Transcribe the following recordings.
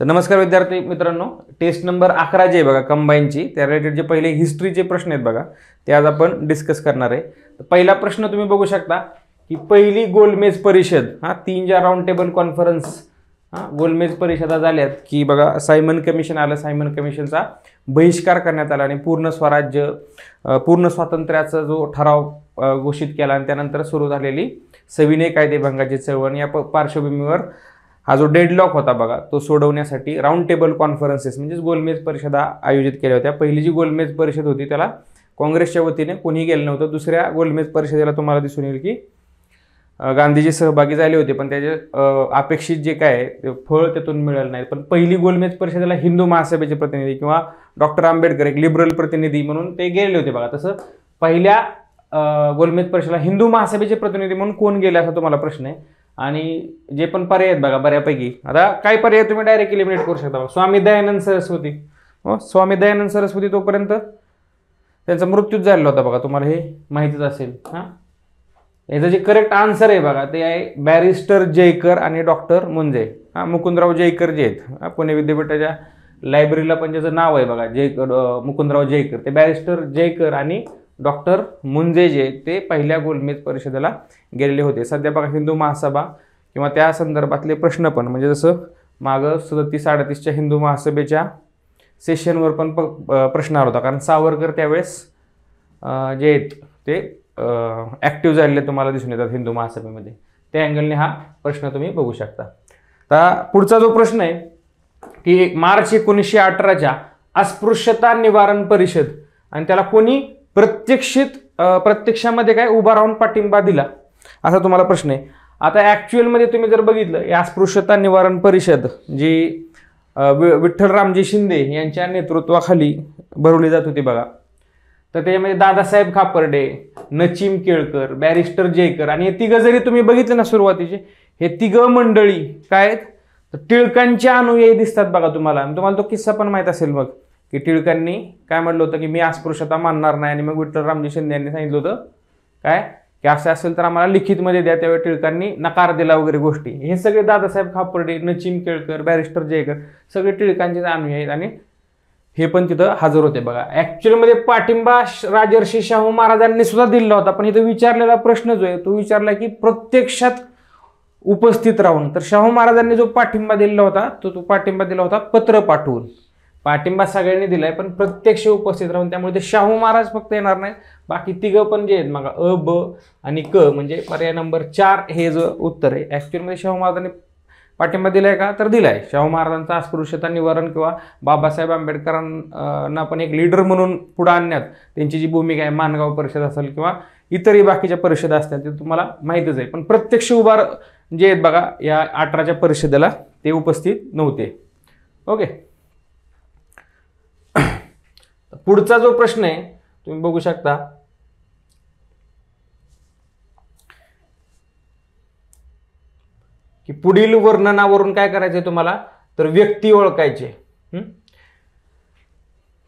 तर नमस्कार विद्यार्थी मित्रांनो, टेस्ट नंबर 11 जे बघा कंबाईनची, त्या रिलेटेड जे पहिले हिस्ट्रीचे प्रश्न आहेत बघा, ते आज आपण डिस्कस करणार आहे. तर पहिला प्रश्न तुम्ही बघू शकता की पहिली गोलमेज परिषद, 3 ज्या राऊंड टेबल कॉन्फरन्स गोलमेज परिषदा झाल्यात की बघा, सायमन कमिशन आलं, सायमन कमिशनचा बहिष्कार करण्यात आला आणि पूर्ण स्वराज्य पूर्ण स्वातंत्र्याचा जो ठराव घोषित केला आणि त्यानंतर सुरू झालेली सविनय कायदेभंगाची चळवळ, या पार्श्वभूमीवर हा जो डेडलॉक होता बघा, तो सोडवण्यासाठी राऊंड टेबल कॉन्फरन्सेस म्हणजे गोलमेज परिषदा आयोजित केल्या होत्या. पहिली जी गोलमेज परिषद होती त्याला काँग्रेसच्या वतीने कोणी गेलं नव्हतं. दुसऱ्या गोलमेज परिषदेला तुम्हाला दिसून येईल की गांधीजी सहभागी झाले होते, पण त्याचे अपेक्षित जे काय फळ त्यातून मिळालं नाही. पण पहिली गोलमेज परिषदेला हिंदू महासभेचे प्रतिनिधी किंवा डॉक्टर आंबेडकर एक लिबरल प्रतिनिधी म्हणून ते गेले होते बघा. तसं पहिल्या गोलमेज परिषदेला हिंदू महासभेचे प्रतिनिधी म्हणून कोण गेले असा तुम्हाला प्रश्न आहे. आणि जे पण पर्याय आहेत बघा बऱ्यापैकी, आता काही पर्याय तुम्ही डायरेक्ट एलिमिनेट करू शकता. स्वामी दयानंद सरस्वती, स्वामी दयानंद सरस्वती तोपर्यंत त्यांचा मृत्यूच झालेला होता बघा, तुम्हाला हे माहितीच असेल. याचं जे करेक्ट आन्सर आहे बघा ते आहे बॅरिस्टर जयकर आणि डॉक्टर मुंजे. मुकुंदराव जयकर जे आहेत, पुणे विद्यापीठाच्या लायब्ररीला पण ज्याचं नाव आहे बघा मुकुंदराव जयकर, ते बॅरिस्टर जयकर आणि डॉक्टर मुंजे जे ते पहिल्या गोलमेज परिषदेला गेलेले होते. सध्या बघा हिंदू महासभा किंवा त्या संदर्भातले प्रश्न पण, म्हणजे जसं मागं 37-38च्या हिंदू महासभेच्या सेशनवर पण प्रश्न आला होता, कारण सावरकर त्यावेळेस जे आहेत ते ॲक्टिव्ह झालेले तुम्हाला दिसून येतात हिंदू महासभेमध्ये. त्या अँगलने हा प्रश्न तुम्ही बघू शकता. आता पुढचा जो प्रश्न आहे की मार्च 1918च्या अस्पृश्यता निवारण परिषद, आणि त्याला कोणी प्रत्यक्षामध्ये काय उभा राहून पाठिंबा दिला असा तुम्हाला प्रश्न आहे. आता ॲक्च्युअलमध्ये तुम्ही जर बघितलं, या अस्पृश्यता निवारण परिषद जी विठ्ठलरामजी शिंदे यांच्या नेतृत्वाखाली भरवली जात होती बघा, तर त्याच्यामध्ये दादासाहेब खापर्डे, नचिम केळकर, बॅरिस्टर जयकर आणि हे तिघं जरी तुम्ही बघितलं ना सुरुवातीचे, हे तिघं मंडळी काय आहेत तर टिळकांच्या अनुयायी दिसतात बघा तुम्हाला. तुम्हाला तो किस्सा पण माहीत असेल मग, की टिळकांनी काय म्हटलं होतं की मी अस्पृश्यता मानणार नाही, आणि मग विठ्ठलरामजी शिंदे यांनी सांगितलं होतं काय की असं असेल तर आम्हाला लिखितमध्ये द्या. त्यावेळी टिळकांनी नकार दिला वगैरे गोष्टी. हे सगळे दादासाहेब खापर्डे, नचिम केळकर, बॅरिस्टर जयकर सगळे टिळकांचे अनुयायी आहेत आणि हे पण तिथं हजर होते बघा. ॲक्च्युअलमध्ये पाठिंबा राजर्षी शाहू महाराजांनी सुद्धा दिला होता, पण इथं विचारलेला प्रश्न जो आहे तो विचारला की प्रत्यक्षात उपस्थित राहून. तर शाहू महाराजांनी जो पाठिंबा दिला होता तो पाठिंबा दिला होता पत्र पाठवून. पाठिंबा सगळ्यांनी दिलाय पण प्रत्यक्ष उपस्थित राहून, त्यामुळे ते शाहू महाराज फक्त येणार नाही, बाकी तिघं पण जे आहेत मग अ, ब आणि क, म्हणजे पर्याय नंबर 4 हे जो उत्तर आहे. ॲक्च्युअलमध्ये शाहू महाराजांनी पाठिंबा दिलाय का तर दिलाय. शाहू महाराजांचा अस्पृश्यता निवारण किंवा बाबासाहेब आंबेडकरांना पण एक लीडर म्हणून पुढे आणण्यात त्यांची जी भूमिका आहे, माणगाव परिषद असेल किंवा इतरही बाकीच्या परिषदा असतात ते तुम्हाला माहितच आहे. पण प्रत्यक्ष उभार जे आहेत बघा या 18च्या परिषदेला ते उपस्थित नव्हते. ओके, पुढचा जो प्रश्न आहे तुम्ही बघू शकता की पुढील वर्णनावरून काय करायचंय तुम्हाला तर व्यक्ती ओळखायचे.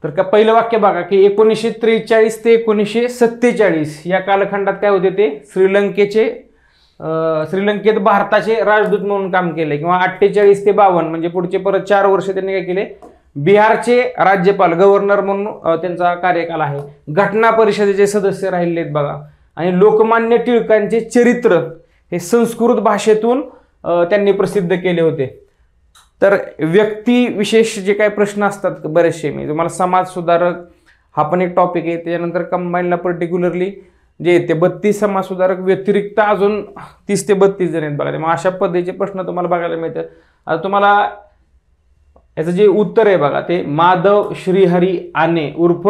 तर का पहिलं वाक्य बघा की 1943 ते 1947 या कालखंडात काय होते ते श्रीलंकेत भारताचे राजदूत म्हणून काम केले, किंवा 48 ते 52 म्हणजे पुढचे परत 4 वर्ष त्यांनी काय केले, बिहारचे राज्यपाल गव्हर्नर म्हणून त्यांचा कार्यकाल आहे. घटना परिषदेचे सदस्य राहिले आहेत बघा. आणि लोकमान्य टिळकांचे चरित्र हे संस्कृत भाषेतून त्यांनी प्रसिद्ध केले होते. तर व्यक्ती विशेष जे काही प्रश्न असतात बरेचसे, मी तुम्हाला समाज सुधारक हा पण एक टॉपिक आहे. त्याच्यानंतर कंबाईनला पर्टिक्युलरली जे ते 32 समाज सुधारक व्यतिरिक्त अजून 30 ते 32 जण आहेत बघा. मग अशा पद्धतीचे प्रश्न तुम्हाला बघायला मिळतात. आता तुम्हाला याचं जे उत्तर आहे बघा ते माधव श्रीहरी आने उर्फ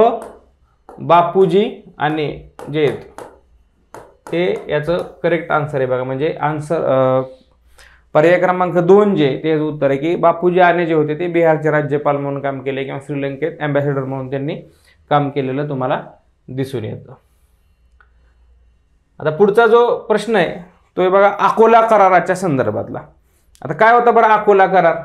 बापूजी आने जे आहेत ते याचं करेक्ट आन्सर आहे बघा. म्हणजे आन्सर पर्याय क्रमांक 2 जे ते उत्तर आहे की बापूजी आने जे होते ते बिहारचे राज्यपाल म्हणून काम केले किंवा श्रीलंकेत अँबॅसेडर म्हणून त्यांनी काम केलेलं तुम्हाला दिसून येतं. आता पुढचा जो प्रश्न आहे तो आहे बघा अकोला कराराच्या संदर्भातला. आता काय होता बरं अकोला करार?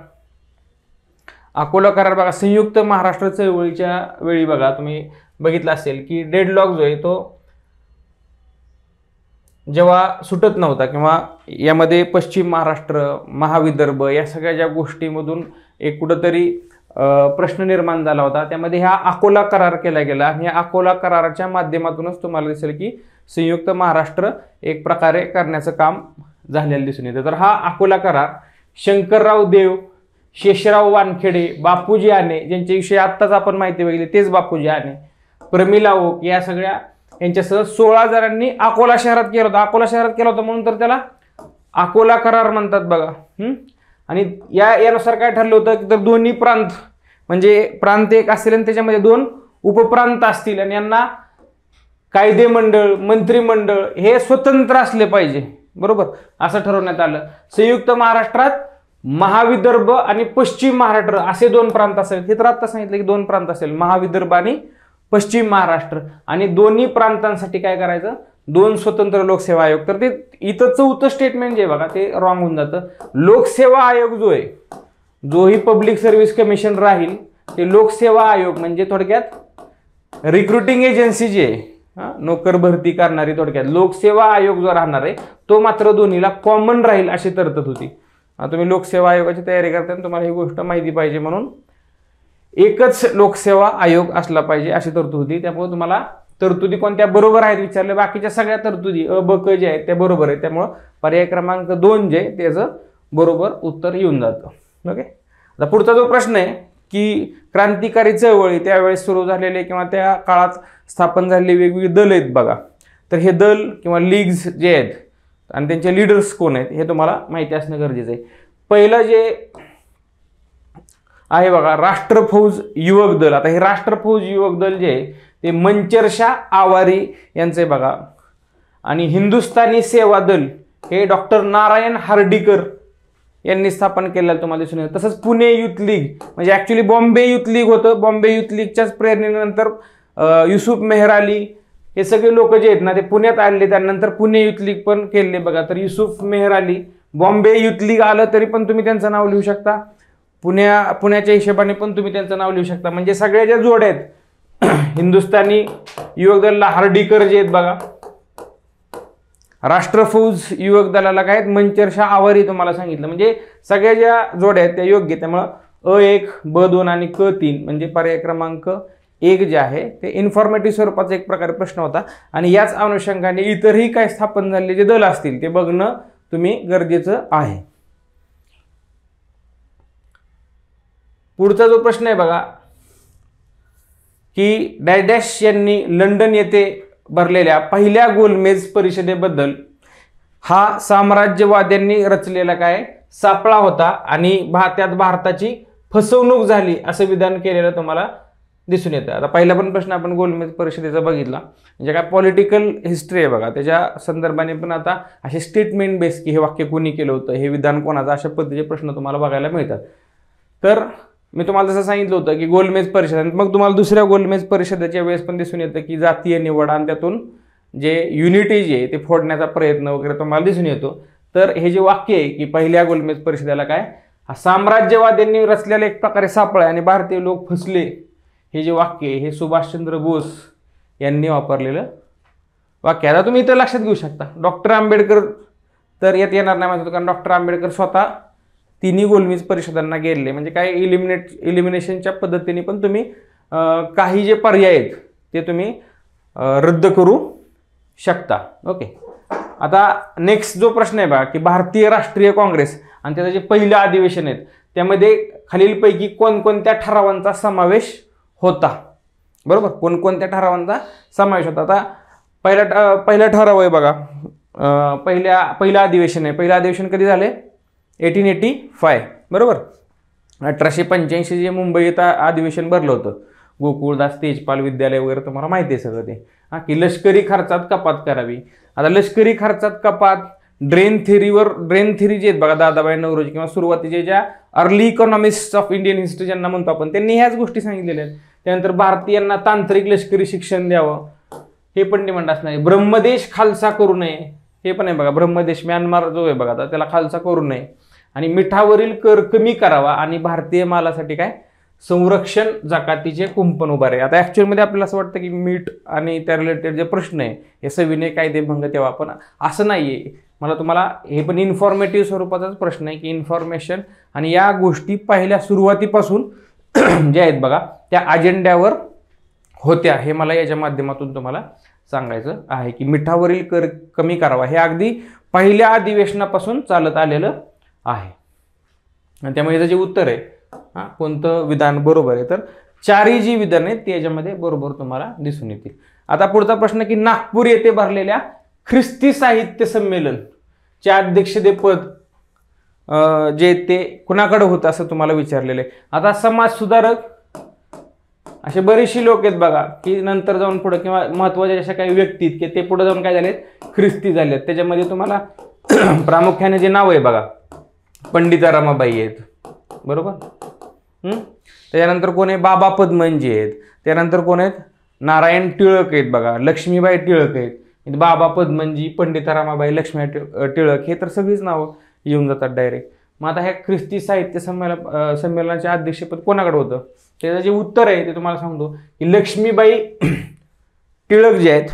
अकोला करार बघा संयुक्त महाराष्ट्र चळवळीच्या वेळी बघा तुम्ही बघितलं असेल की डेडलॉक जो आहे तो जेव्हा सुटत नव्हता किंवा यामध्ये पश्चिम महाराष्ट्र, महाविदर्भ या सगळ्या ज्या गोष्टीमधून एक कुठंतरी प्रश्न निर्माण झाला होता, त्यामध्ये हा अकोला करार केला गेला आणि या अकोला कराराच्या माध्यमातूनच तुम्हाला दिसेल की संयुक्त महाराष्ट्र एक प्रकारे करण्याचं काम झालेलं दिसून येतं. तर हा अकोला करार शंकरराव देव, शेषराव वानखेडे, बापूजी आने, ज्यांच्याविषयी आत्ताच आपण माहिती बघितली तेच बापूजी आने, प्रमिला ओक या सगळ्या यांच्यासह 16 जणांनी अकोला शहरात केला होता. अकोला शहरात केला होता म्हणून तर त्याला अकोला करार म्हणतात बघा. आणि यानुसार काय ठरलं होतं की तर दोन्ही प्रांत म्हणजे प्रांत एक असेल आणि त्याच्यामध्ये 2 उपप्रांत असतील आणि यांना कायदे मंडळ, मंत्रिमंडळ हे स्वतंत्र असले पाहिजे, बरोबर, असं ठरवण्यात आलं. संयुक्त महाराष्ट्रात महाविदर्भ आणि पश्चिम महाराष्ट्र असे 2 प्रांत असेल. हे तर आता सांगितलं की 2 प्रांत असेल, महाविदर्भ आणि पश्चिम महाराष्ट्र, आणि दोन्ही प्रांतांसाठी काय करायचं 2 स्वतंत्र लोकसेवा आयोग. तर ते इथं 4थं स्टेटमेंट जे बघा ते रॉंग होऊन जातं. लोकसेवा आयोग जो आहे, जोही पब्लिक सर्व्हिस कमिशन राहील ते लोकसेवा आयोग म्हणजे थोडक्यात रिक्रुटिंग एजन्सी जी आहे, नोकर भरती करणारी, थोडक्यात लोकसेवा आयोग जो राहणार आहे तो मात्र दोन्हीला कॉमन राहील अशी तरतूद होती. तुम्ही लोकसेवा आयोगाची तयारी करताना तुम्हाला ही गोष्ट माहिती पाहिजे म्हणून एकच लोकसेवा आयोग असला पाहिजे अशी तरतूद होती. त्यामुळे तुम्हाला तरतुदी कोणत्या बरोबर आहेत विचारले, बाकीच्या सगळ्या तरतुदी अ ब क जे आहेत त्या बरोबर आहेत. त्यामुळं पर्याय क्रमांक 2 जे त्याचं बरोबर उत्तर येऊन जातं. ओके, आता पुढचा जो प्रश्न आहे की क्रांतिकारी चळवळी त्यावेळेस सुरू झालेले किंवा त्या काळात स्थापन झालेले वेगवेगळे दल आहेत बघा. तर हे दल किंवा लीग्स जे आहेत आणि त्यांचे लीडर्स कोण आहेत हे तुम्हाला माहिती असणं गरजेचं आहे. पहिलं जे आहे बघा राष्ट्रफौज युवक दल. आता हे राष्ट्रफौज युवक दल जे आहे ते मंचरशा आवारी यांचे बघा. आणि हिंदुस्थानी सेवा दल हे डॉक्टर नारायण हार्डीकर यांनी स्थापन केलेलं तुम्हाला दिसून येतं. तसंच पुणे युथ लीग म्हणजे ॲक्च्युली बॉम्बे युथ लीग होतं. बॉम्बे युथ लीगच्याच प्रेरणेनंतर युसुफ मेहराली हे सगळे लोक जे आहेत ना ते पुण्यात आले, त्यानंतर पुणे युथ लीग पण केले बघा. तर युसुफ मेहराली, बॉम्बे युथ लीग आलं तरी पण तुम्ही त्यांचं नाव लिहू शकता, पुण्याच्या हिशोबाने पण तुम्ही त्यांचं नाव लिहू शकता. म्हणजे सगळ्या ज्या जोड्या आहेत हिंदुस्थानी युवक दलाला हार्डीकर जे आहेत बघा, राष्ट्रफौज युवक दलाला काय आहेत मंचरशा आवारी तुम्हाला सांगितलं. म्हणजे सगळ्या ज्या जोड्या आहेत त्या योग्य. त्यामुळं अ1, ब2 आणि क3 म्हणजे पर्याय क्रमांक 1 जे आहे ते इन्फॉर्मेटिव्ह स्वरूपाचा एक प्रकारे प्रश्न होता. आणि याच अनुषंगाने इतरही काय स्थापन झालेले जे दल असतील ते बघणं तुम्ही गरजेचं आहे. पुढचा जो प्रश्न आहे बघा की डॅश यांनी लंडन येथे भरलेल्या पहिल्या गोलमेज परिषदेबद्दल हा साम्राज्यवाद्यांनी रचलेला काय सापळा होता आणि त्यात भारताची फसवणूक झाली असं विधान केलेलं तुम्हाला दिसून येतं. आता पहिला पण प्रश्न आपण गोलमेज परिषदेचा बघितला, म्हणजे काय पॉलिटिकल हिस्ट्री आहे बघा, त्याच्या संदर्भाने पण आता असे स्टेटमेंट बेस की हे वाक्य कोणी केलं होतं, हे विधान कोणाचं, अशा पद्धतीचे प्रश्न तुम्हाला बघायला मिळतात. तर मी तुम्हाला जसं सांगितलं होतं की गोलमेज परिषद, मग तुम्हाला दुसऱ्या गोलमेज परिषदेच्या वेळेस पण दिसून येतं की जातीय निवड आणि त्यातून जे युनिटी जे आहे ते फोडण्याचा प्रयत्न वगैरे तुम्हाला दिसून येतो. तर हे जे वाक्य आहे की पहिल्या गोलमेज परिषदेला काय हा साम्राज्यवाद्यांनी रचलेला एक प्रकारे सापळा आणि भारतीय लोक फसले, हे जे वाक्य आहे हे सुभाषचंद्र बोस यांनी वापरलेलं वाक्य. आता तुम्ही इथं लक्षात घेऊ शकता डॉक्टर आंबेडकर तर यात येणार नाही म्हणतो, कारण डॉक्टर आंबेडकर स्वतः तिन्ही गोलमेज परिषदांना गेले. म्हणजे काय इलिमिनेशनच्या पद्धतीने पण तुम्ही काही जे पर्याय आहेत ते तुम्ही रद्द करू शकता. ओके, आता नेक्स्ट जो प्रश्न आहे बघा की भारतीय राष्ट्रीय काँग्रेस आणि त्याचं जे पहिलं अधिवेशन आहे त्यामध्ये खालीलपैकी कोणकोणत्या ठरावांचा समावेश होता, बरोबर, कोणकोणत्या ठरावांचा समावेश होता. आता पहिला ठराव आहे बघा, पहिलं अधिवेशन आहे. पहिलं अधिवेशन कधी झाले 1885, बरोबर. 1885 जे मुंबई इथं अधिवेशन भरलं होतं, गोकुळदास तेजपाल विद्यालय वगैरे तुम्हाला माहिती आहे सगळं ते. की लष्करी खर्चात कपात करावी. आता लष्करी खर्चात कपात, ड्रेन थेरी जे आहेत बघा दादाबाई नौरोजी किंवा सुरुवातीचे ज्या early economist of Indian history ज्यांना म्हणतो आपण, त्यांनी ह्याच गोष्टी सांगितलेल्या आहेत. त्यानंतर भारतीयांना तांत्रिक लष्करी शिक्षण द्यावं हे पण डिमांड असणार. ब्रह्मदेश खालसा करू नये हे पण आहे बघा, ब्रह्मदेश म्यानमार जो आहे बघा आता त्याला खालसा करू नये. आणि मिठावरील कर कमी करावा आणि भारतीय मालासाठी काय संरक्षण जकातीचे कुंपण उभारे. आता ॲक्च्युअलमध्ये आपल्याला असं वाटतं की मीठ आणि त्या रिलेटेड जे प्रश्न आहे हे सविनय कायदेभंग तेव्हा, पण असं नाही आहे. मला तुम्हाला हे पण इन्फॉर्मेटिव्ह स्वरूपाचाच प्रश्न आहे की इन्फॉर्मेशन आणि या गोष्टी पहिल्या सुरुवातीपासून ज्या आहेत बघा त्या अजेंड्यावर होत्या, हे मला याच्या माध्यमातून तुम्हाला सांगायचं आहे की मिठावरील कर कमी करावा हे अगदी पहिल्या अधिवेशनापासून चालत आलेलं आहे. आणि त्यामुळे याचं जे उत्तर आहे कोणतं विधान बरोबर आहे, तर चारही जी विधान आहेत ती याच्यामध्ये बरोबर तुम्हाला दिसून येतील. आता पुढचा प्रश्न की नागपूर येथे भरलेल्या ख्रिस्ती साहित्य संमेलन चे अध्यक्षतेपद जे ते कुणाकडे होतं असं तुम्हाला विचारलेलं आहे. आता समाज सुधारक असे बरेचसे लोक आहेत बघा की नंतर जाऊन पुढे किंवा महत्त्वाच्या अशा काही व्यक्ती की ते पुढे जाऊन काय झालेत ख्रिस्ती झालेत. त्याच्यामध्ये तुम्हाला प्रामुख्याने जे नाव आहे बघा पंडिता रमाबाई आहेत, बरोबर. त्याच्यानंतर कोण आहे बाबा पदमनजी आहेत. त्यानंतर कोण आहेत नारायण टिळक आहेत बघा, लक्ष्मीबाई टिळक आहेत, बाबा पदमनजी, पंडिता रमाबाई, लक्ष्मीबाई टिळक हे तर सगळीच नावं येऊन जातात डायरेक्ट. मग आता ह्या ख्रिस्ती साहित्य संमेलनाचे अध्यक्षपद कोणाकडे होतं, त्याचं जे उत्तर आहे ते तुम्हाला सांगतो की लक्ष्मीबाई टिळक जे आहेत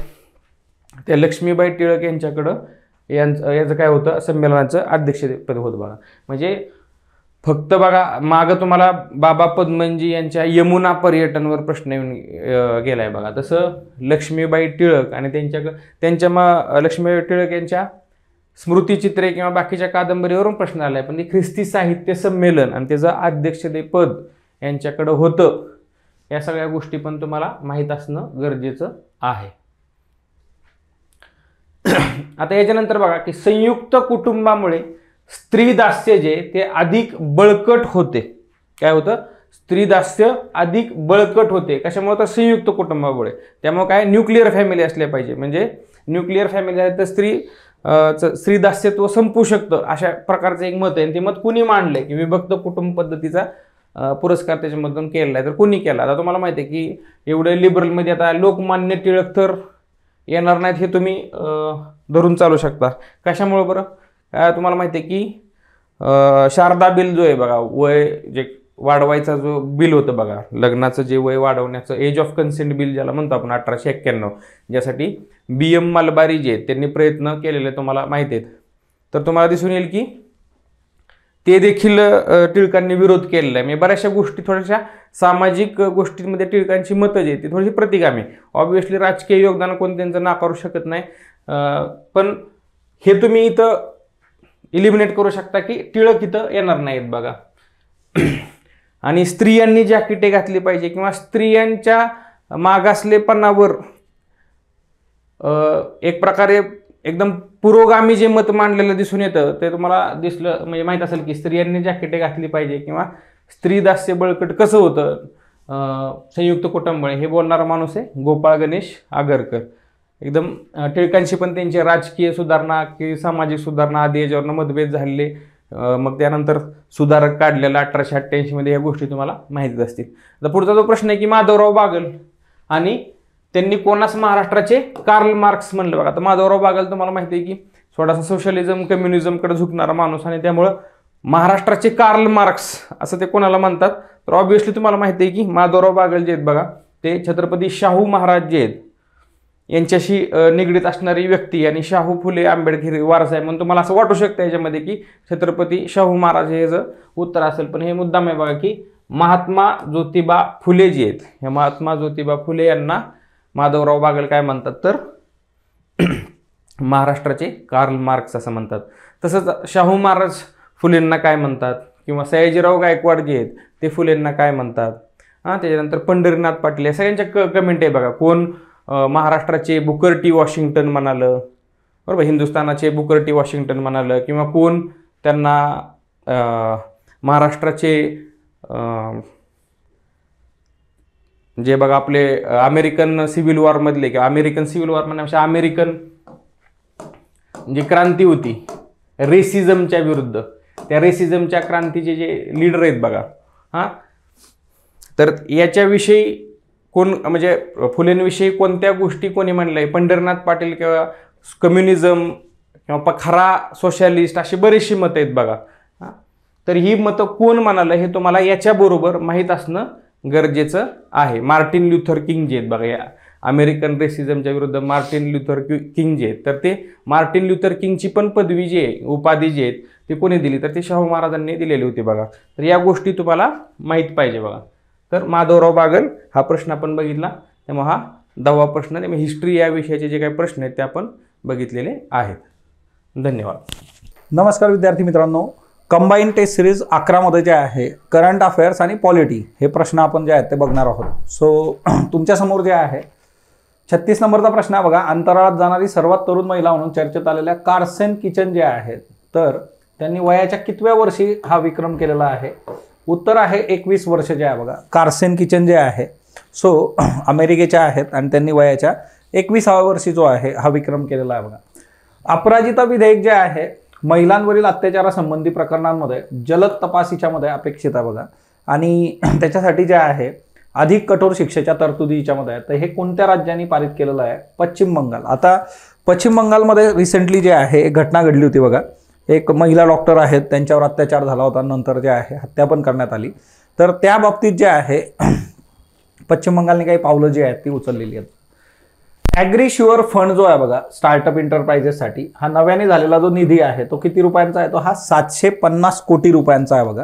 त्या लक्ष्मीबाई टिळक यांच्याकडं याचं काय होतं संमेलनाचं अध्यक्षपद होतं बघा. म्हणजे फक्त बघा मागं तुम्हाला बाबा पदमनजी यांच्या यमुना पर्यटनवर प्रश्न येऊन गेलाय बघा, तसं लक्ष्मीबाई टिळक आणि त्यांच्या लक्ष्मीबाई टिळक यांच्या स्मृतिचित्रे किंवा बाकीच्या कादंबरीवरून प्रश्न आलाय, पण ते ख्रिस्ती साहित्य संमेलन आणि त्याचं अध्यक्षतेपद यांच्याकडं होतं. या सगळ्या गोष्टी पण तुम्हाला माहीत असणं गरजेचं आहे. आता याच्यानंतर बघा की संयुक्त कुटुंबामुळे स्त्री दास्य जे ते अधिक बळकट होते. काय होतं स्त्री दास्य अधिक बळकट होते कशामुळे, तर संयुक्त कुटुंबामुळे. त्यामुळे काय न्यूक्लिअर फॅमिली असल्या पाहिजे, म्हणजे न्यूक्लिअर फॅमिली आहे तर स्त्री दास्यत्व संपू शकतं अशा प्रकारचं एक मत आहे. आणि ते मत कुणी मांडलंय की विभक्त कुटुंब पद्धतीचा पुरस्कार त्याच्यामधून केलेला आहे, तर कुणी केला. आता तुम्हाला माहिती आहे की एवढं लिबरलमध्ये आता लोकमान्य टिळक तर येणार नाहीत हे तुम्ही धरून चालू शकता. कशामुळे बरं, तुम्हाला माहिती आहे की शारदा बिल जो आहे बघा वय जे वाढवायचा जो बिल होतं बघा लग्नाचं जे वय वाढवण्याचं एज ऑफ कन्सेंट बिल ज्याला म्हणतो आपण 1891, ज्यासाठी BM मलबारी जे आहेत त्यांनी प्रयत्न केलेले तुम्हाला माहिती आहेत. तर तुम्हाला दिसून येईल की ते देखील टिळकांनी विरोध केलेला आहे. म्हणजे बऱ्याचशा गोष्टी थोड्याशा सामाजिक गोष्टींमध्ये टिळकांची मतं जी आहेत ती थोडीशी प्रतिगामी. ऑब्व्हियसली राजकीय योगदान कोण त्यांचं नाकारू शकत नाही, पण हे तुम्ही इथं इलिमिनेट करू शकता की टिळक इथं येणार नाहीत बघा. आणि स्त्रियांनी जॅकेटे घातली पाहिजे किंवा स्त्रियांच्या मागासलेपणावर एक प्रकारे एकदम पुरोगामी जे मत मांडलेलं दिसून येतं ते तुम्हाला दिसलं म्हणजे माहीत असेल की स्त्रियांनी जॅकेटे घातली पाहिजे किंवा स्त्री दास्य बळकट कसं होतं संयुक्त कुटुंबामुळे हे बोलणारा माणूस आहे गोपाळ गणेश आगरकर. एकदम टिळकांशी पण त्यांची राजकीय सुधारणा की सामाजिक सुधारणा आदी याच्यावरनं मतभेद झालेले, मग त्यानंतर सुधारक काढलेला 1888 मध्ये ह्या गोष्टी तुम्हाला माहितीच असतील. आता पुढचा जो प्रश्न आहे की माधवराव बागल आणि त्यांनी कोणास महाराष्ट्राचे कार्ल मार्क्स म्हणलं बघा. तर माधवराव बागल तुम्हाला माहिती आहे की थोडासा सोशलिझम कम्युनिझमकडे झुकणारा माणूस आणि त्यामुळं महाराष्ट्राचे कार्ल मार्क्स असं ते कोणाला म्हणतात. तर ऑब्व्हियसली तुम्हाला माहिती आहे की माधवराव बागल जे आहेत बघा ते छत्रपती शाहू महाराज जे आहेत यांच्याशी निगडीत असणारी व्यक्ती आणि शाहू फुले आंबेडकरी वारसा आहे म्हणून तुम्हाला असं वाटू शकतं याच्यामध्ये की छत्रपती शाहू महाराज हे जर उत्तर असेल, पण हे मुद्दाम आहे बघा की महात्मा ज्योतिबा फुले जे आहेत हे महात्मा ज्योतिबा फुले यांना माधवराव बागल काय म्हणतात तर महाराष्ट्राचे कार्ल मार्क्स असं म्हणतात. तसंच शाहू महाराज फुलेंना काय म्हणतात किंवा सयाजीराव गायकवाड जे आहेत ते फुलेंना काय म्हणतात. त्याच्यानंतर पंढरीनाथ पाटील या सगळ्यांच्या कमेंट आहे बघा. कोण महाराष्ट्राचे बुकर टी वॉशिंग्टन म्हणालं, बरोबर, हिंदुस्थानाचे बुकर टी वॉशिंग्टन म्हणालं, किंवा कोण त्यांना महाराष्ट्राचे जे बघा आपले अमेरिकन सिव्हिल वॉरमधले किंवा अमेरिकन सिव्हिल वॉर म्हणण्यापेक्षा अमेरिकन जी क्रांती होती रेसिझमच्या विरुद्ध, त्या रेसिझमच्या क्रांतीचे जे लीडर आहेत बघा तर याच्याविषयी कोण म्हणजे फुलेंविषयी कोणत्या गोष्टी कोणी म्हणलंय, पंढरीनाथ पाटील किंवा कम्युनिझम किंवा खरा सोशलिस्ट अशी बरीचशी मतं आहेत बघा. तर ही मतं कोण म्हणालं हे तुम्हाला याच्याबरोबर माहीत असणं गरजेचं आहे. मार्टिन ल्युथर किंग जे आहेत बघा, या अमेरिकन रेसिझमच्या विरुद्ध मार्टिन ल्युथर किंग जे आहेत, तर ते मार्टिन ल्युथर किंगची पण पदवी जी आहे, उपाधी जी आहेत, ते कोणी दिली, तर ते शाहू महाराजांनी दिलेली होती बघा. तर या गोष्टी तुम्हाला माहीत पाहिजे बघा. तर माधवराव बागल हा प्रश्न आपण बघितला, त्यामुळे हा 10वा प्रश्न. त्यामुळे हिस्ट्री या विषयाचे जे काही प्रश्न आहेत ते आपण बघितलेले आहेत. धन्यवाद. नमस्कार विद्यार्थी मित्रांनो, कंबाईन टेस्ट सिरीज 11 मध्ये जे आहे करंट अफेअर्स आणि पॉलिटी हे प्रश्न आपण जे आहेत ते बघणार आहोत. सो तुमच्यासमोर जे आहे 36 नंबरचा प्रश्न आहे बघा. अंतराळात जाणारी सर्वात तरुण महिला म्हणून चर्चेत आलेल्या कार्सन किचन जे आहेत, तर त्यांनी वयाच्या कितव्या वर्षी हा विक्रम केलेला आहे? उत्तर आहे 21 वर्ष जे आहे बघा. कार्सन किचन जे आहे सो अमेरिकेच्या आहेत आणि त्यांनी वयाच्या 21व्या वर्षी जो आहे हा विक्रम केलेला आहे बघा. अपराजिता विधेयक जे आहे महिलांवरील अत्याचारासंबंधी प्रकरणांमध्ये जलद तपासीच्या मध्ये अपेक्षित आहे बघा. आणि त्याच्यासाठी जे आहे अधिक कठोर शिक्षेच्या तरतुदीच्या मध्ये आहे. तर हे कोणत्या राज्यांनी पारित केलेलं आहे? पश्चिम बंगाल. आता पश्चिम बंगालमध्ये रिसेंटली जे आहे एक घटना घडली होती बघा. एक महिला डॉक्टर आहेत, त्यांच्यावर अत्याचार झाला होता, नंतर जे आहे हत्या पण करण्यात आली. तर त्या बाबतीत जे आहे पश्चिम बंगालने काही पावलं जी आहेत ती उचललेली आहेत. ॲग्री शुअर फंड जो आहे बघा स्टार्टअप इंटरप्राइजेससाठी, हा नव्याने झालेला जो निधी आहे तो किती रुपयांचा आहे? तो हा 750 कोटी रुपयांचा आहे बघा.